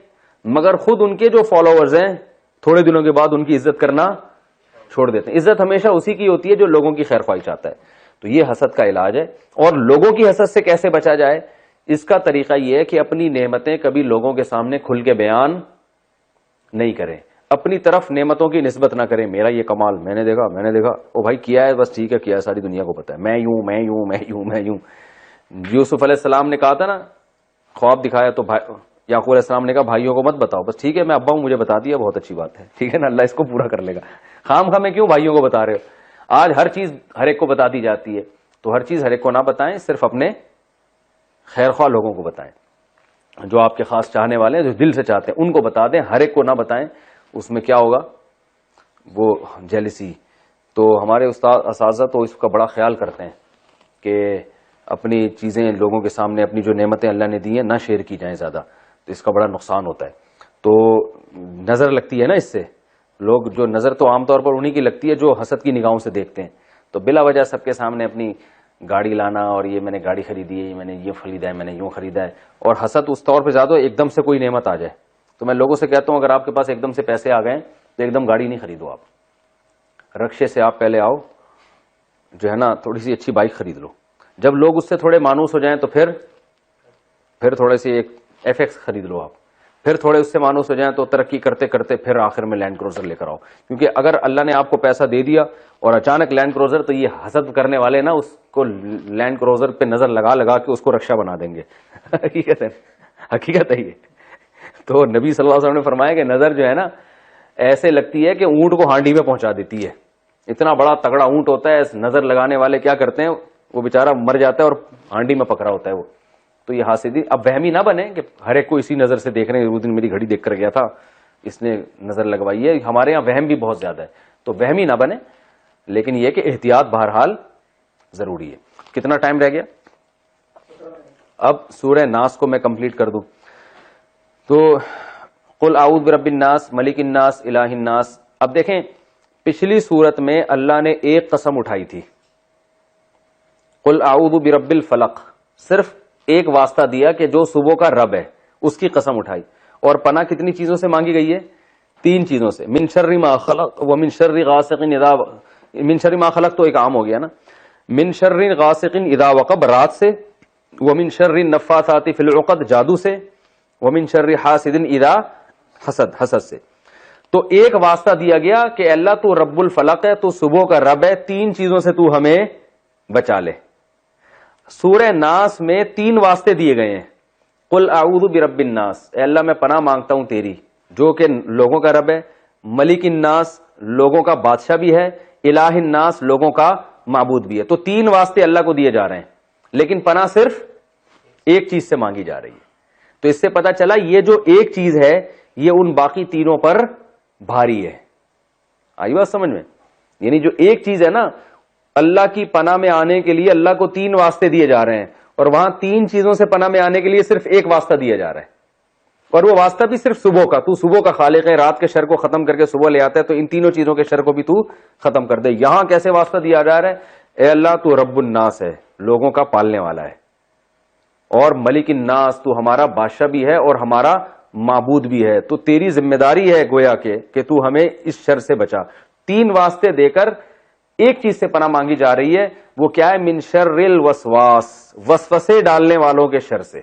مگر خود ان کے جو فالوورز ہیں تھوڑے دنوں کے بعد ان کی عزت کرنا چھوڑ دیتے ہیں. عزت ہمیشہ اسی کی ہوتی ہے جو لوگوں کی خیر خواہی چاہتا ہے. تو یہ حسد کا علاج ہے. اور لوگوں کی حسد سے کیسے بچا جائے, اس کا طریقہ یہ ہے کہ اپنی نعمتیں کبھی لوگوں کے سامنے کھل کے بیان نہیں کریں, اپنی طرف نعمتوں کی نسبت نہ کریں. میرا یہ کمال میں نے دیکھا او بھائی کیا ہے, بس ٹھیک ہے کیا ہے, ساری دنیا کو پتا ہے, میں یوں. یوسف علیہ السلام نے کہا تھا نا, خواب دکھایا تو یعقوب علیہ السلام نے کہا بھائیوں کو مت بتاؤ, بس ٹھیک ہے میں ابا ہوں مجھے بتا دیا, بہت اچھی بات ہے, ٹھیک ہے نا, اللہ اس کو پورا کر لے گا. خام میں کیوں بھائیوں کو بتا رہے ہو؟ آج ہر چیز ہر ایک کو بتا دی جاتی ہے, تو ہر چیز ہر ایک کو نہ بتائیں, صرف اپنے خیر خواہ لوگوں کو بتائیں, جو آپ کے خاص چاہنے والے ہیں, جو دل سے چاہتے ہیں ان کو بتا دیں, ہر ایک کو نہ بتائیں. اس میں کیا ہوگا, وہ جیلسی. تو ہمارے استاد اساتذہ تو اس کا بڑا خیال کرتے ہیں کہ اپنی چیزیں لوگوں کے سامنے, اپنی جو نعمتیں اللہ نے دی ہیں نہ شیئر کی جائیں زیادہ, تو اس کا بڑا نقصان ہوتا ہے. تو نظر لگتی ہے نا اس سے, لوگ جو نظر تو عام طور پر انہی کی لگتی ہے جو حسد کی نگاہوں سے دیکھتے ہیں. تو بلا وجہ سب کے سامنے اپنی گاڑی لانا, اور یہ میں نے گاڑی خریدی ہے, میں نے یہ خریدا ہے, میں نے یوں خریدا ہے, اور حسد اس طور پہ زیادہ ایک دم سے کوئی نعمت آ جائے. تو میں لوگوں سے کہتا ہوں اگر آپ کے پاس ایک دم سے پیسے آ گئے تو ایک دم گاڑی نہیں خریدو, آپ رکشے سے آپ پہلے آؤ, جو ہے نا تھوڑی سی اچھی بائک خرید لو. جب لوگ اس سے تھوڑے مانوس ہو جائیں تو پھر تھوڑے سی ایک FX خرید لو آپ, پھر تھوڑے اس سے مانوس ہو جائیں تو ترقی کرتے کرتے پھر آخر میں لینڈ کروزر لے کر آؤ. کیونکہ اگر اللہ نے آپ کو پیسہ دے دیا اور اچانک لینڈ کروزر, تو یہ حسد کرنے والے نا اس کو لینڈ کروزر پہ نظر لگا کے اس کو رکشہ بنا دیں گے. حقیقت ہے یہ. تو نبی صلی اللہ علیہ وسلم نے فرمایا کہ نظر جو ہے نا ایسے لگتی ہے کہ اونٹ کو ہانڈی میں پہنچا دیتی ہے. اتنا بڑا تگڑا اونٹ ہوتا ہے, نظر لگانے والے کیا کرتے ہیں, وہ بےچارا مر جاتا ہے اور ہانڈی میں پکڑا ہوتا ہے وہ. تو یہ حاسدی, اب وہمی نہ بنے کہ ہر ایک کو اسی نظر سے دیکھ رہے ہیں. اس دن میری گھڑی دیکھ کر گیا تھا, اس نے نظر لگوائی ہے. ہمارے یہاں وہم بھی بہت زیادہ ہے, تو وہمی نہ بنے, لیکن یہ کہ احتیاط بہرحال ضروری ہے. کتنا ٹائم رہ گیا؟ اب سورہ ناس کو میں کمپلیٹ کر دوں تو قل اعوذ برب الناس ملک الناس الہ الناس. اب دیکھیں پچھلی سورت میں اللہ نے ایک قسم اٹھائی تھی, قل اعوذ برب الفلق, صرف ایک واسطہ دیا کہ جو صبح کا رب ہے اس کی قسم اٹھائی. اور پناہ کتنی چیزوں سے مانگی گئی ہے؟ 3 چیزوں سے. من شر ما خلق ومن شر غاسق اذا, من شر ما خلق تو ایک عام ہو گیا نا, من شر غاسق اذا وقب رات سے, ومن شر النفاثات فی العقد جادو سے, ومن شر حاسد اذا حسد حسد سے. تو ایک واسطہ دیا گیا کہ اللہ تو رب الفلق ہے, تو صبح کا رب ہے, 3 چیزوں سے تو ہمیں بچا لے. سورہ ناس میں 3 واسطے دیے گئے ہیں. قل اعوذ برب الناس, اے اللہ میں پناہ مانگتا ہوں تیری, جو کہ لوگوں کا رب ہے, ملک الناس لوگوں کا بادشاہ بھی ہے, الہ الناس لوگوں کا معبود بھی ہے. تو 3 واسطے اللہ کو دیے جا رہے ہیں, لیکن پناہ صرف ایک چیز سے مانگی جا رہی ہے. تو اس سے پتا چلا یہ جو ایک چیز ہے یہ ان باقی تینوں پر بھاری ہے. آئی بات سمجھ میں؟ یعنی جو ایک چیز ہے نا, اللہ کی پناہ میں آنے کے لیے اللہ کو 3 واسطے دیے جا رہے ہیں, اور وہاں 3 چیزوں سے پناہ میں آنے کے لیے صرف ایک واسطہ دیا جا رہا ہے, اور وہ واسطہ بھی صرف صبح کا. تو صبح کا خالق ہے, رات کے شر کو ختم کر کے صبح لے آتا ہے, تو ان تینوں چیزوں کے شر کو بھی تو ختم کر دے. یہاں کیسے واسطہ دیا جا رہا ہے؟ اے اللہ تو رب الناس ہے, لوگوں کا پالنے والا ہے, اور ملک الناس تو ہمارا بادشاہ بھی ہے اور ہمارا معبود بھی ہے، تو تیری ذمہ داری ہے گویا کہ تو ہمیں اس شر سے بچا. 3 واسطے دے کر ایک چیز سے پناہ مانگی جا رہی ہے، وہ کیا ہے؟ من شر الوسواس، وسوسے ڈالنے والوں کے شر سے.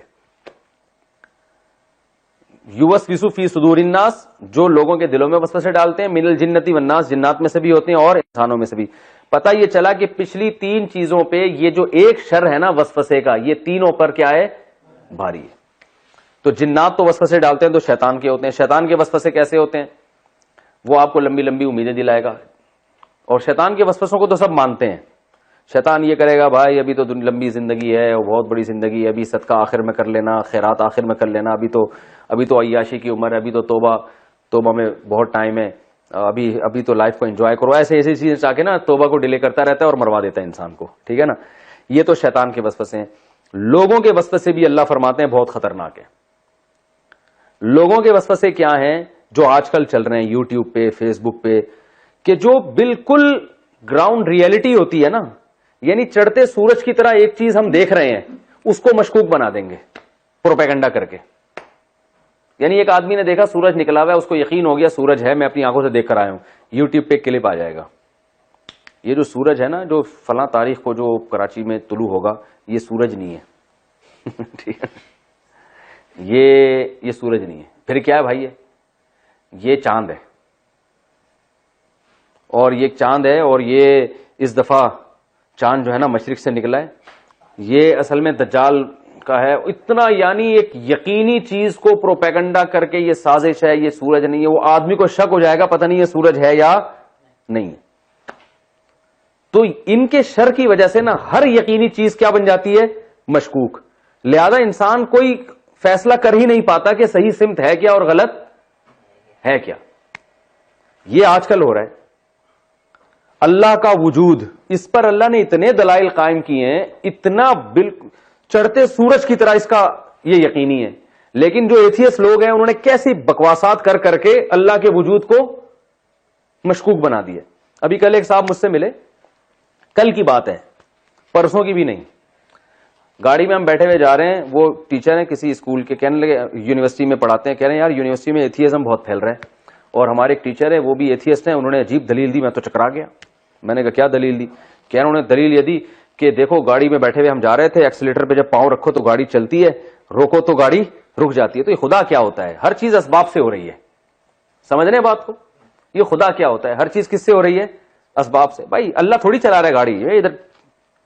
یوسوس فی صدور الناس، جو لوگوں کے دلوں میں وسوسے ڈالتے ہیں، من الجنتی والناس، جنات میں سے بھی ہوتے ہیں اور انسانوں میں سے بھی. پتہ یہ چلا کہ پچھلی 3 چیزوں پہ یہ جو ایک شر ہے نا وسوسے کا، یہ تینوں پر کیا ہے؟ بھاری ہے. تو جنات تو وسوسے ڈالتے ہیں تو شیطان کے ہوتے ہیں. شیطان کے وسوسے کیسے ہوتے ہیں؟ وہ آپ کو لمبی لمبی امیدیں دلائے گا، اور شیطان کے وسوسوں کو تو سب مانتے ہیں. شیطان یہ کرے گا، بھائی ابھی تو لمبی زندگی ہے اور بہت بڑی زندگی ہے، ابھی صدقہ آخر میں کر لینا، خیرات آخر میں کر لینا، ابھی تو عیاشی کی عمر ہے، ابھی تو توبہ میں بہت ٹائم ہے، ابھی تو لائف کو انجوائے کرو. ایسی چیزیں چاہ کے نا توبہ کو ڈیلے کرتا رہتا ہے اور مروا دیتا ہے انسان کو. ٹھیک ہے نا؟ یہ تو شیطان کے وسوسے ہیں. لوگوں کے وسوسے بھی اللہ فرماتے ہیں بہت خطرناک ہے. لوگوں کے وسوسے کیا ہیں جو آج کل چل رہے ہیں یوٹیوب پہ، فیس بک پہ، کہ جو بالکل گراؤنڈ ریئلٹی ہوتی ہے نا، یعنی چڑھتے سورج کی طرح ایک چیز ہم دیکھ رہے ہیں اس کو مشکوک بنا دیں گے پروپیگنڈا کر کے. یعنی ایک آدمی نے دیکھا سورج نکلا ہوا ہے، اس کو یقین ہو گیا سورج ہے، میں اپنی آنکھوں سے دیکھ کر آیا ہوں. یوٹیوب پہ کلپ آ جائے گا، یہ جو سورج ہے نا، جو فلاں تاریخ کو جو کراچی میں طلوع ہوگا، یہ سورج نہیں ہے. ٹھیک ہے، یہ سورج نہیں ہے. پھر کیا ہے بھائی؟ یہ چاند ہے، اور یہ چاند ہے، اور یہ اس دفعہ چاند جو ہے نا مشرق سے نکلا ہے، یہ اصل میں دجال کا ہے. اتنا یعنی ایک یقینی چیز کو پروپیگنڈا کر کے یہ سازش ہے، یہ سورج نہیں ہے. وہ آدمی کو شک ہو جائے گا پتہ نہیں یہ سورج ہے یا نہیں ہے. تو ان کے شر کی وجہ سے نا ہر یقینی چیز کیا بن جاتی ہے؟ مشکوک. لہذا انسان کوئی فیصلہ کر ہی نہیں پاتا کہ صحیح سمت ہے کیا اور غلط ہے کیا. یہ آج کل ہو رہا ہے. اللہ کا وجود، اس پر اللہ نے اتنے دلائل قائم کیے ہیں، اتنا بالکل چڑھتے سورج کی طرح اس کا یہ یقینی ہے. لیکن جو ایتھیسٹ لوگ ہیں انہوں نے کیسی بکواسات کر کر کے اللہ کے وجود کو مشکوک بنا دیا. ابھی کل ایک صاحب مجھ سے ملے، کل کی بات ہے، پرسوں کی بھی نہیں. گاڑی میں ہم بیٹھے ہوئے جا رہے ہیں، وہ ٹیچر ہیں کسی اسکول کے، کہنے لگے یونیورسٹی میں پڑھاتے ہیں، کہہ رہے ہیں یار یونیورسٹی میں ایتھیزم بہت پھیل رہا ہے. اور ہمارے ایک ٹیچر ہے وہ بھی ایتھیسٹ ہیں، انہوں نے عجیب دلیل دی، میں تو چکرا گیا. میں نے کہا کیا دلیل دی؟ کہہ رہے انہوں نے دلیل یہ دی کہ دیکھو گاڑی میں بیٹھے ہوئے ہم جا رہے تھے، ایکسیلیٹر پہ جب پاؤں رکھو تو گاڑی چلتی ہے، روکو تو گاڑی رک جاتی ہے. تو یہ خدا کیا ہوتا ہے؟ ہر چیز اسباب سے ہو رہی ہے. سمجھ رہے ہیں بات کو؟ یہ خدا کیا ہوتا ہے؟ ہر چیز کس سے ہو رہی ہے؟ اسباب سے. بھائی اللہ تھوڑی چلا رہا ہے گاڑی، ادھر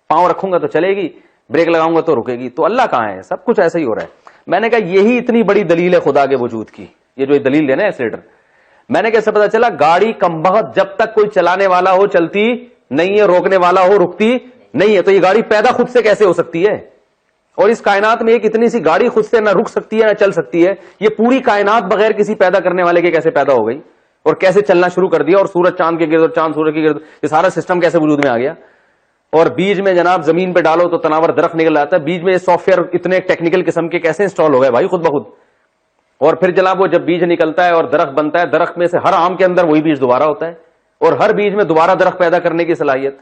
پاؤں رکھوں گا تو چلے گی، بریک لگاؤں گا تو رکے گی. تو اللہ کہاں ہے؟ سب کچھ ایسا ہی ہو رہا ہے. میں نے کہا یہی اتنی بڑی دلیل ہے خدا کے وجود کی، یہ جو دلیل ہے نا ایکسیلیٹر. میں نے کیسے پتا چلا؟ گاڑی کمبخت جب تک کوئی چلانے والا ہو چلتی نہیں ہے، روکنے والا ہو رکتی نہیں ہے. تو یہ گاڑی پیدا خود سے کیسے ہو سکتی ہے؟ اور اس کائنات میں ایک اتنی سی گاڑی خود سے نہ رک سکتی ہے نہ چل سکتی ہے. یہ پوری کائنات بغیر کسی پیدا کرنے والے کے کیسے پیدا ہو گئی اور کیسے چلنا شروع کر دیا؟ اور سورج چاند کے گرد اور چاند سورج کے گرد، یہ سارا سسٹم کیسے وجود میں آ گیا؟ اور بیج میں جناب زمین پہ ڈالو تو تناور درخت نکل آتا ہے. بیج میں سافٹ ویئر اتنے ٹیکنیکل قسم کے کیسے انسٹال ہو گئے بھائی خود بخود؟ اور پھر جناب وہ جب بیج نکلتا ہے اور درخت بنتا ہے، درخت میں سے ہر آم کے اندر وہی بیج دوبارہ ہوتا ہے، اور ہر بیج میں دوبارہ درخت پیدا کرنے کی صلاحیت.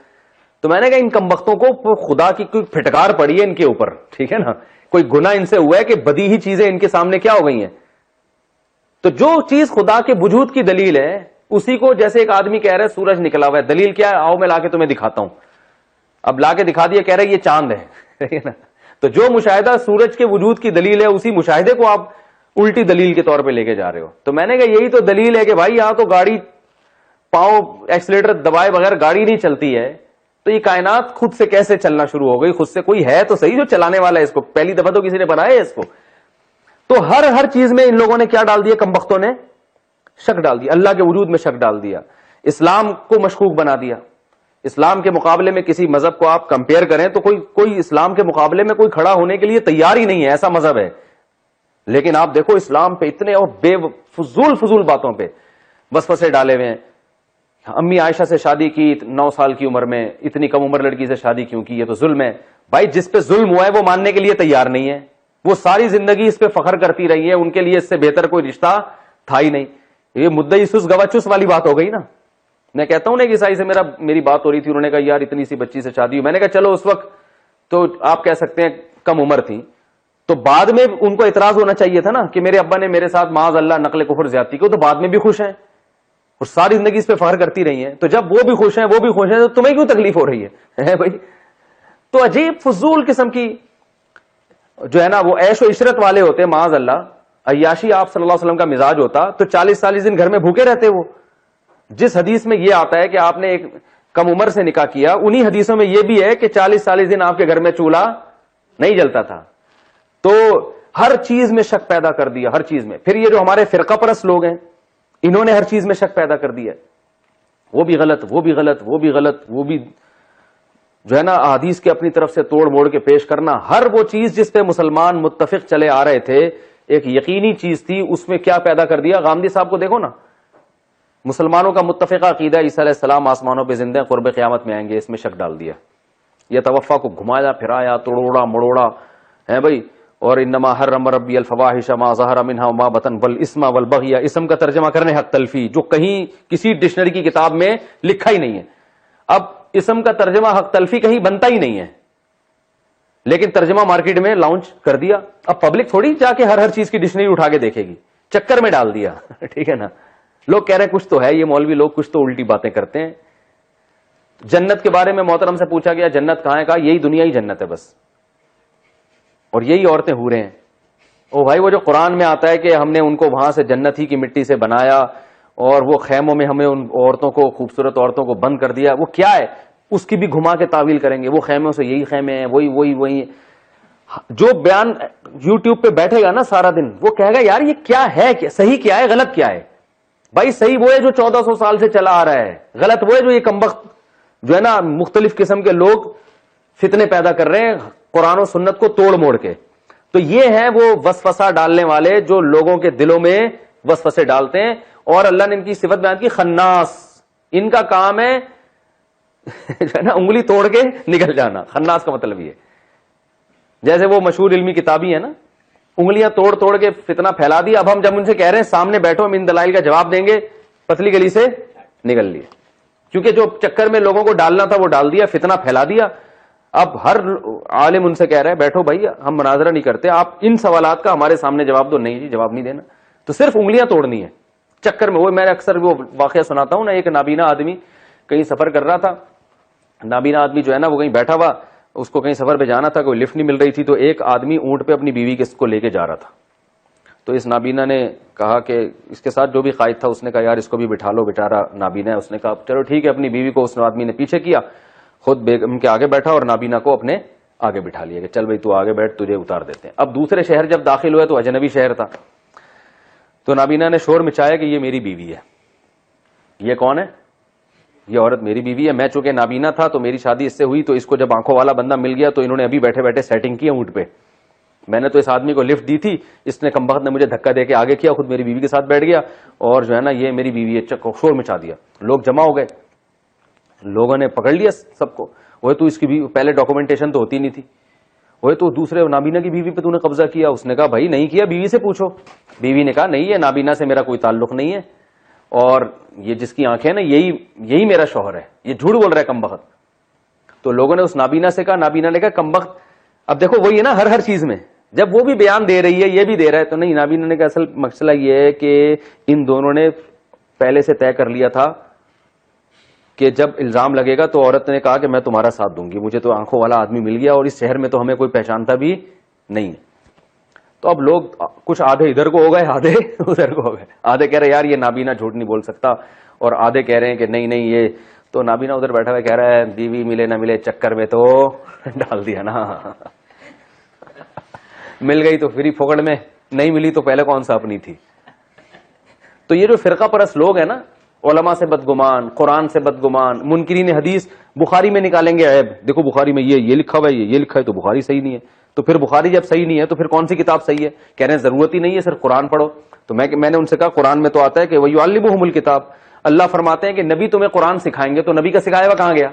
تو میں نے کہا ان کمبختوں کو خدا کی کوئی پھٹکار پڑی ہے ان کے اوپر. ٹھیک ہے نا؟ کوئی گناہ ان سے ہوا ہے کہ بدیہی چیزیں ان کے سامنے کیا ہو گئی ہیں. تو جو چیز خدا کے وجود کی دلیل ہے اسی کو، جیسے ایک آدمی کہہ رہا ہے سورج نکلا ہوا ہے، دلیل کیا ہے؟ آؤ میں لا کے تمہیں دکھاتا ہوں. اب لا کے دکھا دیا، کہہ رہے یہ چاند ہے. تو جو مشاہدہ سورج کے وجود کی دلیل ہے اسی مشاہدے کو آپ الٹی دلیل کے طور پہ لے کے جا رہے ہو. تو میں نے کہا یہی تو دلیل ہے کہ بھائی یہاں تو گاڑی پاؤں ایکسیلیٹر دبائے بغیر گاڑی نہیں چلتی ہے. تو یہ کائنات خود سے کیسے چلنا شروع ہو گئی؟ خود سے کوئی ہے تو صحیح جو چلانے والا ہے اس کو، پہلی دفعہ تو کسی نے بنایا ہے اس کو. تو ہر چیز میں ان لوگوں نے کیا ڈال دیا؟ کمبختوں نے شک ڈال دیا، اللہ کے وجود میں شک ڈال دیا، اسلام کو مشکوک بنا دیا. اسلام کے مقابلے میں کسی مذہب کو آپ کمپیئر کریں تو کوئی اسلام کے مقابلے میں کوئی کھڑا ہونے کے لیے تیار ہی نہیں ہے، ایسا مذہب ہے. لیکن آپ دیکھو اسلام پہ اتنے اور بے فضول باتوں پہ وسوسے ڈالے ہوئے ہیں. امی عائشہ سے شادی کی 9 سال کی عمر میں، اتنی کم عمر لڑکی سے شادی کیوں کی؟ یہ تو ظلم ہے. بھائی جس پہ ظلم ہوا ہے وہ ماننے کے لیے تیار نہیں ہے، وہ ساری زندگی اس پہ فخر کرتی رہی ہے، ان کے لیے اس سے بہتر کوئی رشتہ تھا ہی نہیں. یہ مدعی سس گواہ چس والی بات ہو گئی نا. میں کہتا ہوں نا کہ عیسائی سے میری بات ہو رہی تھی، انہوں نے کہا یار اتنی سی بچی سے شادی ہوئی. میں نے کہا چلو اس وقت تو آپ کہہ سکتے ہیں کم عمر تھی، تو بعد میں ان کو اعتراض ہونا چاہیے تھا نا کہ میرے ابا نے میرے ساتھ معاذ اللہ نقل کفر زیادتی کی، تو بعد میں بھی خوش ہیں اور ساری زندگی اس پہ فخر کرتی رہی ہیں. تو جب وہ بھی خوش ہیں وہ بھی خوش ہیں تو تمہیں کیوں تکلیف ہو رہی ہے بھائی؟ تو عجیب فضول قسم کی جو ہے نا وہ عیش و عشرت والے ہوتے ہیں معاذ اللہ. عیاشی آپ صلی اللہ علیہ وسلم کا مزاج ہوتا تو 40 دن گھر میں بھوکے رہتے. وہ جس حدیث میں یہ آتا ہے کہ آپ نے ایک کم عمر سے نکاح کیا، انہی حدیثوں میں یہ بھی ہے کہ 40 دن آپ کے گھر میں چولہا نہیں جلتا تھا. تو ہر چیز میں شک پیدا کر دیا، ہر چیز میں. پھر یہ جو ہمارے فرقہ پرست لوگ ہیں، انہوں نے ہر چیز میں شک پیدا کر دیا، وہ بھی غلط، وہ بھی غلط، وہ بھی غلط، وہ بھی جو ہے نا احادیث کے اپنی طرف سے توڑ موڑ کے پیش کرنا. ہر وہ چیز جس پہ مسلمان متفق چلے آ رہے تھے، ایک یقینی چیز تھی، اس میں کیا پیدا کر دیا. غامدی صاحب کو دیکھو نا، مسلمانوں کا متفقہ عقیدہ عیسیٰ علیہ السلام آسمانوں پہ زندہ قرب قیامت میں آئیں گے، اس میں شک ڈال دیا. یہ توفا کو گھمایا پھرایا، توڑوڑا مڑوڑا ہے بھائی. اور انما حرم ربی الفواحش ما ظہر منها وما بطن والاسم والبغی، اسم کا ترجمہ کرنے حق تلفی، جو کہیں کسی ڈکشنری کی کتاب میں لکھا ہی نہیں ہے. اب اسم کا ترجمہ حق تلفی کہیں بنتا ہی نہیں ہے، لیکن ترجمہ مارکیٹ میں لانچ کر دیا. اب پبلک تھوڑی جا کے ہر چیز کی ڈکشنری اٹھا کے دیکھے گی، چکر میں ڈال دیا. ٹھیک ہے نا. لوگ کہہ رہے ہیں کچھ تو ہے، یہ مولوی لوگ کچھ تو الٹی باتیں کرتے ہیں. جنت کے بارے میں محترم سے پوچھا گیا جنت کہاں ہے، کہا یہی دنیا ہی جنت ہے بس، اور یہی عورتیں حوریں ہیں. او بھائی وہ جو قرآن میں آتا ہے کہ ہم نے ان کو وہاں سے جنت ہی کی مٹی سے بنایا اور وہ خیموں میں ہمیں ان عورتوں کو، خوبصورت عورتوں کو بند کر دیا، وہ کیا ہے؟ اس کی بھی گھما کے تعویل کریں گے. وہ خیموں سے یہی خیمے ہیں، وہی جو بیان یوٹیوب پہ بیٹھے گا نا سارا دن، وہ کہے گا یار یہ کیا ہے، صحیح کیا ہے، غلط کیا ہے. بھائی صحیح وہ ہے جو 1400 سال سے چلا آ رہا ہے، غلط وہ ہے جو یہ کمبخت جو ہے نا مختلف قسم کے لوگ فتنے پیدا کر رہے ہیں قرآن و سنت کو توڑ موڑ کے. تو یہ ہیں وہ وسوسہ ڈالنے والے جو لوگوں کے دلوں میں وسوسے ڈالتے ہیں. اور اللہ نے ان کی صفت بیان کی خناس. ان کا کام ہے جو ہے نا انگلی توڑ کے نکل جانا. خناس کا مطلب یہ جیسے وہ مشہور علمی کتابی ہے نا، انگلیاں توڑ توڑ کے فتنہ پھیلا دیا. اب ہم جب ان سے کہہ رہے ہیں سامنے بیٹھو ہم ان دلائل کا جواب دیں گے، پتلی گلی سے نکل لیے، کیونکہ جو چکر میں لوگوں کو ڈالنا تھا وہ ڈال دیا، فتنہ پھیلا دیا. اب ہر عالم ان سے کہہ رہا ہے بیٹھو بھائی ہم مناظرہ نہیں کرتے، آپ ان سوالات کا ہمارے سامنے جواب دو. نہیں جی جواب نہیں دینا، تو صرف انگلیاں توڑنی ہے چکر میں. وہ میں اکثر وہ واقعہ سناتا ہوں نا، ایک نابینا آدمی کہیں سفر کر رہا تھا. نابینا آدمی جو ہے نا وہ کہیں بیٹھا ہوا، اس کو کہیں سفر پہ جانا تھا، کوئی لفٹ نہیں مل رہی تھی، تو ایک آدمی اونٹ پہ اپنی بیوی کے کو لے کے جا رہا تھا. تو اس نابینا نے کہا کہ اس کے ساتھ جو بھی قائد تھا اس نے کہا یار اس کو بھی بٹھا لو، بیچارہ نابینا ہے. اس نے کہا چلو ٹھیک ہے. اپنی بیوی کو اس آدمی نے پیچھے کیا، خود بیگم کے آگے بیٹھا اور نابینا کو اپنے آگے بٹھا لیا کہ چل بھائی تو آگے بیٹھ، تجھے اتار دیتے ہیں. اب دوسرے شہر جب داخل ہوئے تو اجنبی شہر تھا، تو نابینا نے شور مچایا کہ یہ میری بیوی ہے. یہ کون ہے؟ یہ عورت میری بیوی ہے. میں چونکہ نابینا تھا تو میری شادی اس سے ہوئی، تو اس کو جب آنکھوں والا بندہ مل گیا تو انہوں نے ابھی بیٹھے بیٹھے سیٹنگ کی اونٹ پہ. میں نے تو اس آدمی کو لفٹ دی تھی، اس نے کمبخت نے مجھے دھکا دے کے آگے کیا، خود میری بیوی کے ساتھ بیٹھ گیا اور جو ہے نا یہ میری بیوی ہے، شور مچا دیا. لوگ جمع ہو گئے، لوگوں نے پکڑ لیا سب کو. وہ تو اس کی بیوی، پہلے ڈاکومنٹیشن تو ہوتی نہیں تھی، وہ تو دوسرے نابینا کی بیوی پہ تو نے قبضہ کیا. اس نے کہا بھائی نہیں کیا، بیوی سے پوچھو. بیوی نے کہا نہیں ہے، نابینا سے میرا کوئی تعلق نہیں ہے، اور یہ جس کی آنکھیں نا یہی میرا شوہر ہے، یہ جھوٹ بول رہا ہے کمبخت. تو لوگوں نے اس نابینا سے کہا، نابینا نے کہا کمبخت. اب دیکھو وہی ہے نا ہر چیز میں، جب وہ بھی بیان دے رہی ہے یہ بھی دے رہا ہے تو نہیں. نابینا نے کہا اصل مسئلہ یہ ہے کہ ان دونوں نے پہلے سے طے کر لیا تھا کہ جب الزام لگے گا تو عورت نے کہا کہ میں تمہارا ساتھ دوں گی، مجھے تو آنکھوں والا آدمی مل گیا اور اس شہر میں تو ہمیں کوئی پہچانتا بھی نہیں. تو اب لوگ کچھ آدھے ادھر کو ہو گئے، آدھے ادھر کو ہو گئے. آدھے کہہ رہے یار یہ نابینا جھوٹ نہیں بول سکتا، اور آدھے کہہ رہے ہیں کہ نہیں یہ تو نابینا ادھر بیٹھا ہوا کہہ رہا ہے بیوی ملے نہ ملے چکر میں تو ڈال دیا نا. مل گئی تو فری پھوکڑ میں، نہیں ملی تو پہلے کون سا اپنی تھی. تو یہ جو فرقہ پرست لوگ ہیں نا، علماء سے بدگمان، قرآن سے بدگمان، منکرین حدیث، بخاری میں نکالیں گے عیب، دیکھو بخاری میں یہ لکھا ہوا ہے، یہ لکھا ہے تو بخاری صحیح نہیں ہے. تو پھر بخاری جب صحیح نہیں ہے تو پھر کون سی کتاب صحیح ہے؟ کہہ رہے ہیں ضرورت ہی نہیں ہے، صرف قرآن پڑھو. تو میں نے ان سے کہا قرآن میں تو آتا ہے کہ وَيُعَلِّمُهُمُ الْكِتَابَ، اللہ فرماتے ہیں کہ نبی تمہیں قرآن سکھائیں گے. تو نبی کا سکھایا ہوا کہاں گیا؟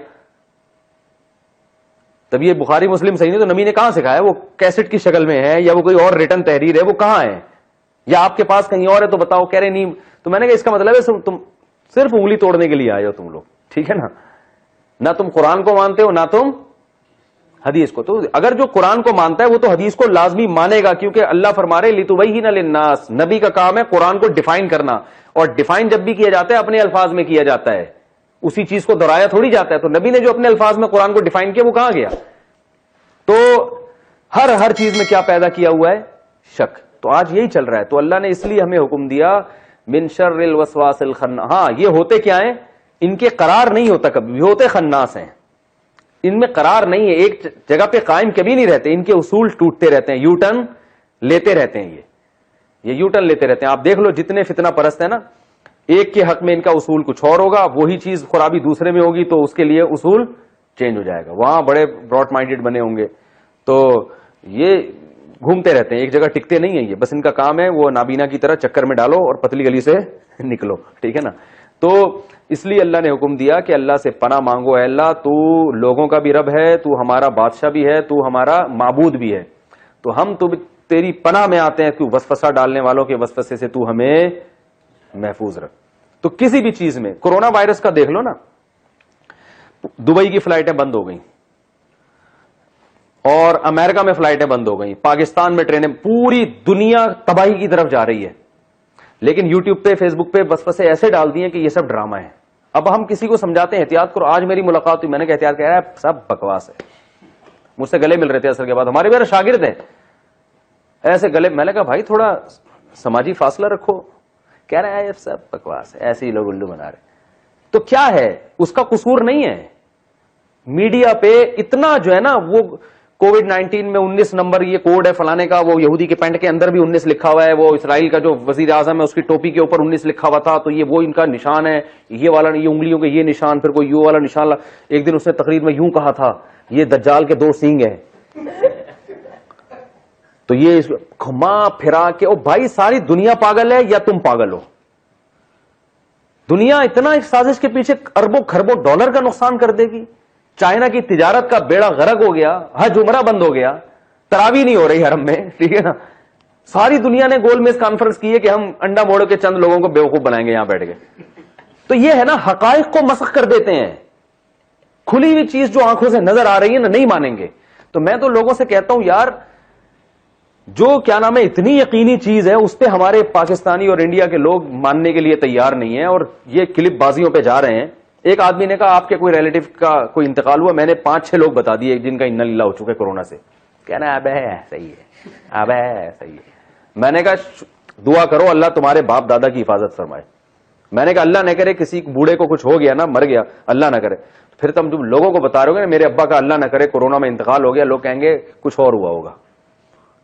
تب یہ بخاری مسلم صحیح نہیں تو نبی نے کہاں سکھایا؟ وہ کیسٹ کی شکل میں ہے یا وہ کوئی اور ریٹن تحریر ہے، وہ کہاں ہے؟ یا آپ کے پاس کہیں اور ہے تو بتاؤ. کہہ رہے نہیں. تو میں نے کہا اس کا مطلب ہے تم صرف انگلی توڑنے کے لیے آئے ہو تم لوگ، ٹھیک ہے نا. نہ تم قرآن کو مانتے ہو نہ تم حدیث کو. تو اگر جو قرآن کو مانتا ہے وہ تو حدیث کو لازمی مانے گا, کیونکہ اللہ فرما رہے لِتُبَيِّنَ لِلنَّاسِ, نبی کا کام ہے قرآن کو ڈیفائن کرنا, اور ڈیفائن جب بھی کیا جاتا ہے اپنے الفاظ میں کیا جاتا ہے, اسی چیز کو دہرایا تھوڑی جاتا ہے. تو نبی نے جو اپنے الفاظ میں قرآن کو ڈیفائن کیا وہ کہاں گیا؟ تو ہر چیز میں کیا پیدا کیا ہوا ہے؟ شک. تو آج یہی چل رہا ہے. تو اللہ نے اس لیے ہمیں حکم دیا من شر الوسواس الخناس. ہاں یہ ہوتے کیا ہیں؟ ان کے قرار نہیں ہوتا کبھی بھی, ہوتے خناس ہیں, ان میں قرار نہیں ہے, ایک جگہ پہ قائم کبھی نہیں رہتے, ان کے اصول ٹوٹتے رہتے ہیں, یو ٹرن لیتے رہتے ہیں, یہ یو ٹرن لیتے رہتے ہیں. آپ دیکھ لو جتنے فتنہ پرست ہیں نا, ایک کے حق میں ان کا اصول کچھ اور ہوگا, وہی چیز خرابی دوسرے میں ہوگی تو اس کے لیے اصول چینج ہو جائے گا. وہاں بڑے براڈ مائنڈیڈ بنے ہوں گے, تو یہ گھومتے رہتے ہیں, ایک جگہ ٹکتے نہیں ہیں. یہ بس ان کا کام ہے وہ نابینا کی طرح چکر میں ڈالو اور پتلی گلی سے نکلو, ٹھیک ہے نا. تو اس لیے اللہ نے حکم دیا کہ اللہ سے پناہ مانگو, اے اللہ تو لوگوں کا بھی رب ہے, تو ہمارا بادشاہ بھی ہے, تو ہمارا معبود بھی ہے, تو ہم تو تیری پناہ میں آتے ہیں, تو وسوسہ ڈالنے والوں کے وسوسے سے تو ہمیں محفوظ رکھ. تو کسی بھی چیز میں, کورونا وائرس کا دیکھ لو نا, دبئی کی فلائٹیں بند ہو گئیں اور امریکہ میں فلائٹیں بند ہو گئیں, پاکستان میں ٹرینیں, پوری دنیا تباہی کی طرف جا رہی ہے. لیکن یوٹیوب پہ فیس بک پہ وسوسے ایسے ڈال دیے کہ یہ سب ڈرامہ ہے. اب ہم کسی کو سمجھاتے ہیں احتیاط کرو. آج میری ملاقات ہوئی, میں نے کہا احتیاط کہہ رہا ہے, سب بکواس ہے. مجھ سے گلے مل رہے تھے اثر کے بعد, ہمارے میرے شاگرد ہیں ایسے گلے, میں نے کہا بھائی تھوڑا سماجی فاصلہ رکھو. کہہ رہا ہے سب بکواس ہے, ایسے ہی لوگ الو بنا رہے. تو کیا ہے, اس کا قصور نہیں ہے. میڈیا پہ اتنا جو ہے نا, وہ کووڈ 19 میں 19 نمبر یہ کوڈ ہے فلانے کا, وہ یہودی کے پینٹ کے اندر بھی 19 لکھا ہوا ہے, وہ اسرائیل کا جو وزیر اعظم ہے اس کی ٹوپی کے اوپر 19 لکھا ہوا تھا, تو یہ وہ ان کا نشان ہے, یہ والا, یہ انگلیوں کے یہ نشان, پھر کوئی یوں والا نشان. ایک دن اس نے تقریر میں یوں کہا تھا, یہ دجال کے 2 سینگ ہیں. تو یہ گھما پھرا کے, او بھائی ساری دنیا پاگل ہے یا تم پاگل ہو؟ دنیا اتنا ایک سازش کے پیچھے اربوں خربوں ڈالر کا نقصان کر دے گی. چائنا کی تجارت کا بیڑا غرق ہو گیا, حج عمرہ بند ہو گیا, تراویح نہیں ہو رہی حرم میں, ٹھیک ہے نا. ساری دنیا نے گول میز کانفرنس کی ہے کہ ہم انڈا موڑ کے چند لوگوں کو بیوقوف بنائیں گے یہاں بیٹھ کے. تو یہ ہے نا, حقائق کو مسخ کر دیتے ہیں. کھلی ہوئی چیز جو آنکھوں سے نظر آ رہی ہے نا, نہیں مانیں گے. تو میں تو لوگوں سے کہتا ہوں یار, جو کیا نام ہے اتنی یقینی چیز ہے اس پہ ہمارے پاکستانی اور انڈیا کے لوگ ماننے کے لیے تیار نہیں ہیں, اور یہ کلپ بازیوں پہ جا رہے ہیں. ایک آدمی نے کہا آپ کے کوئی ریلیٹو کا کوئی انتقال ہوا, میں نے 5-6 لوگ بتا دیے جن کا انا للہ ہو چکے کورونا سے. کہنا اب ہے صحیح ہے, اب ہے صحیح ہے. میں نے کہا دعا کرو اللہ تمہارے باپ دادا کی حفاظت فرمائے. میں نے کہا اللہ نہ کرے کسی بوڑھے کو کچھ ہو گیا نا, مر گیا, اللہ نہ کرے. پھر تم جب لوگوں کو بتا رہے ہو گے نا میرے ابا کا اللہ نہ کرے کورونا میں انتقال ہو گیا, لوگ کہیں گے کچھ اور ہوا ہوگا.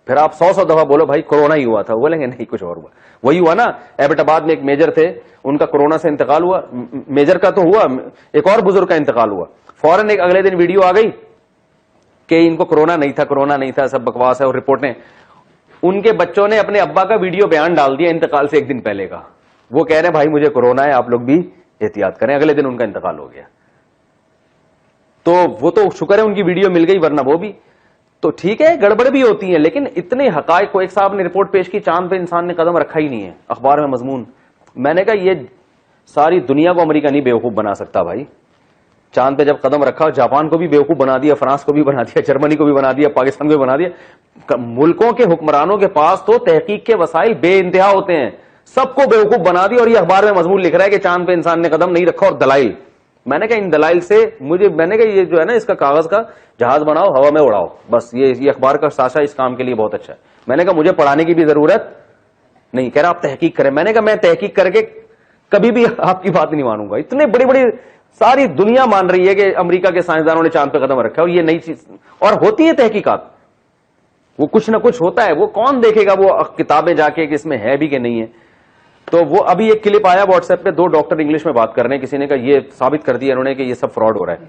پھر آپ 100 دفعہ بولو بھائی کورونا ہی ہوا تھا, بولیں گے نہیں کچھ اور ہوا. وہی ہوا نا, ایبٹ آباد میں ایک میجر تھے, ان کا کورونا سے انتقال ہوا. میجر کا تو ہوا, ایک اور بزرگ کا انتقال ہوا. فوراً ایک اگلے دن ویڈیو آ گئی کہ ان کو کورونا نہیں تھا, کورونا نہیں تھا, سب بکواس ہے, اور رپورٹیں. ان کے بچوں نے اپنے ابا کا ویڈیو بیان ڈال دیا انتقال سے 1 دن پہلے کا. وہ کہہ رہے ہیں بھائی مجھے کورونا ہے, آپ لوگ بھی احتیاط کریں. اگلے دن ان کا انتقال ہو گیا. تو وہ تو شکر ہے ان کی ویڈیو مل گئی, ورنہ وہ بھی تو ٹھیک ہے گڑبڑ بھی ہوتی ہیں. لیکن اتنے حقائق کو, ایک صاحب نے رپورٹ پیش کی چاند پہ انسان نے قدم رکھا ہی نہیں ہے, اخبار میں مضمون. میں نے کہا یہ ساری دنیا کو امریکہ نہیں بیوقوف بنا سکتا بھائی. چاند پہ جب قدم رکھا, جاپان کو بھی بیوقوف بنا دیا, فرانس کو بھی بنا دیا, جرمنی کو بھی بنا دیا, پاکستان کو بھی بنا دیا. ملکوں کے حکمرانوں کے پاس تو تحقیق کے وسائل بے انتہا ہوتے ہیں, سب کو بیوقوف بنا دیا, اور یہ اخبار میں مضمون لکھ رہا ہے کہ چاند پہ انسان نے قدم نہیں رکھا, اور دلائل. میں نے کہا ان دلائل سے میں نے کہا یہ جو ہے نا اس کا کاغذ کا جہاز بناؤ, ہوا میں اڑاؤ, بس یہ اخبار کا ساشا اس کام کے لیے بہت اچھا ہے. میں نے کہا مجھے پڑھانے کی بھی ضرورت نہیں. کہہ رہا آپ تحقیق کریں. میں نے کہا میں تحقیق کر کے کبھی بھی آپ کی بات نہیں مانوں گا. اتنے بڑی بڑی ساری دنیا مان رہی ہے کہ امریکہ کے سائنسدانوں نے چاند پہ قدم رکھا, اور یہ نئی چیز, اور ہوتی ہے تحقیقات, وہ کچھ نہ کچھ ہوتا ہے. وہ کون دیکھے گا وہ کتابیں جا کے کہ اس میں ہے بھی کہ نہیں ہے. تو وہ ابھی ایک کلپ آیا واٹس ایپ پہ, 2 ڈاکٹر انگلش میں بات کر رہے ہیں, کسی نے کہا یہ ثابت کر دیا انہوں نے کہ یہ سب فراڈ ہو رہا ہے.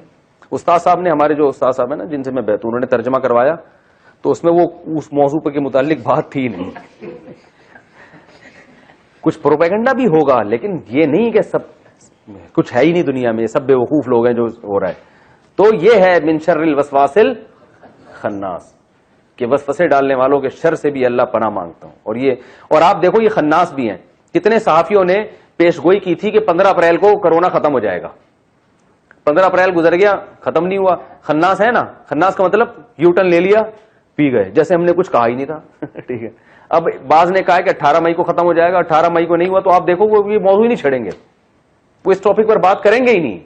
استاد صاحب نے, ہمارے جو استاد صاحب ہیں نا جن سے میں بیٹھوں, انہوں نے ترجمہ کروایا, تو اس میں وہ اس موضوع کے متعلق بات تھی نہیں. کچھ پروپیگنڈا بھی ہوگا, لیکن یہ نہیں کہ سب کچھ ہے ہی نہیں دنیا میں, سب بیوقوف لوگ ہیں جو ہو رہا ہے. تو یہ ہے من شر الوسواس الخناس, کہ وسوسے ڈالنے والوں کے شر سے بھی اللہ پناہ مانگتا ہوں. اور آپ دیکھو یہ خناس بھی ہیں. کتنے صحافیوں نے پیش گوئی کی تھی کہ 15 اپریل کو کرونا ختم ہو جائے گا. 15 اپریل گزر گیا, ختم نہیں ہوا. خناس ہے نا, خناس کا مطلب یو ٹرن لے لیا, پی گئے, جیسے ہم نے کچھ کہا ہی نہیں تھا. ٹھیک ہے, اب بعض نے کہا کہ 18 مئی کو ختم ہو جائے گا, 18 مئی کو نہیں ہوا, تو آپ دیکھو وہ یہ موضوع ہی نہیں چھڑیں گے, وہ اس ٹاپک پر بات کریں گے ہی نہیں.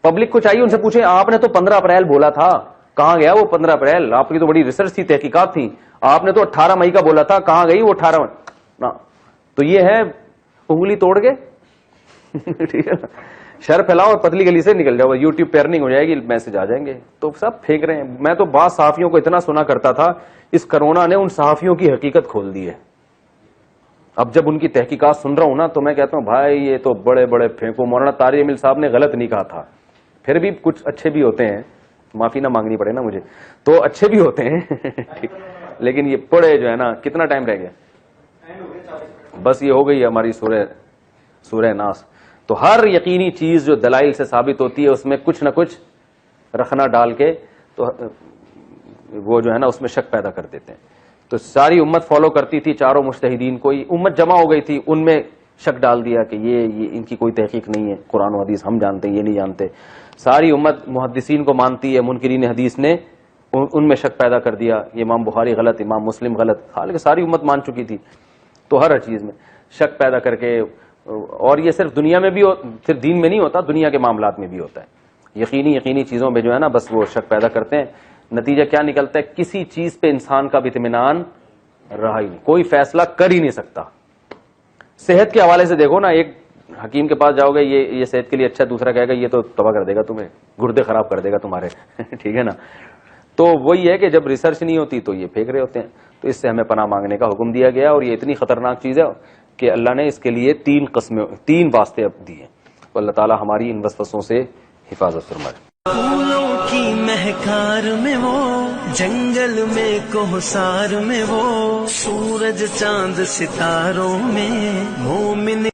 پبلک کو چاہیے ان سے پوچھیں آپ نے تو 15 اپریل بولا تھا, کہاں گیا وہ 15 اپریل؟ آپ کی تو بڑی ریسرچ تھی, تحقیقات تھی, آپ نے تو 18 مئی کا بولا تھا, کہاں گئی وہ 18 مئی؟ تو یہ ہے انگلی توڑ کے ٹھیک ہے, شر پھیلاؤ اور پتلی گلی سے نکل جاؤ, یوٹیوب پہ ارننگ ہو جائے گی, میسج آ جائیں گے. تو سب پھینک رہے ہیں. میں تو بعض صحافیوں کو اتنا سنا کرتا تھا, اس کرونا نے ان صحافیوں کی حقیقت کھول دی ہے. اب جب ان کی تحقیقات سن رہا ہوں نا تو میں کہتا ہوں بھائی یہ تو بڑے بڑے پھینکو. مولانا طارق جمیل صاحب نے غلط نہیں کہا تھا, پھر بھی کچھ اچھے بھی ہوتے ہیں, معافی نہ مانگنی پڑے نا مجھے, تو اچھے بھی ہوتے ہیں لیکن یہ بڑے جو ہے نا, کتنا ٹائم رہ گیا؟ بس یہ ہو گئی ہماری سورہ ناس. تو ہر یقینی چیز جو دلائل سے ثابت ہوتی ہے اس میں کچھ نہ کچھ رکھنا ڈال کے تو وہ جو ہے نا اس میں شک پیدا کر دیتے ہیں. تو ساری امت فالو کرتی تھی چاروں مجتہدین کو, امت جمع ہو گئی تھی, ان میں شک ڈال دیا کہ یہ ان کی کوئی تحقیق نہیں ہے, قرآن و حدیث ہم جانتے ہیں, یہ نہیں جانتے. ساری امت محدثین کو مانتی ہے, منکرین حدیث نے ان میں شک پیدا کر دیا, یہ امام بخاری غلط, امام مسلم غلط, حالانکہ ساری امت مان چکی تھی. تو ہر چیز میں شک پیدا کر کے, اور یہ صرف دنیا میں بھی صرف دین میں نہیں ہوتا, دنیا کے معاملات میں بھی ہوتا ہے. یقینی چیزوں میں جو ہے نا بس وہ شک پیدا کرتے ہیں. نتیجہ کیا نکلتا ہے؟ کسی چیز پہ انسان کا بھی اطمینان رہا ہی نہیں, کوئی فیصلہ کر ہی نہیں سکتا. صحت کے حوالے سے دیکھو نا, ایک حکیم کے پاس جاؤ گے, یہ صحت کے لیے اچھا, دوسرا کہے گا یہ تو تباہ کر دے گا تمہیں, گردے خراب کر دے گا تمہارے ٹھیک ہے نا. تو وہی ہے کہ جب ریسرچ نہیں ہوتی تو یہ پھینک رہے ہوتے ہیں. تو اس سے ہمیں پناہ مانگنے کا حکم دیا گیا, اور یہ اتنی خطرناک چیز ہے کہ اللہ نے اس کے لیے 3 واسطے اب دیے. تو اللہ تعالی ہماری ان وسوسوں سے حفاظت فرمائے.
پھولوں کی مہکار میں وہ, جنگل میں کوہسار میں وہ, سورج چاند ستاروں میں مومن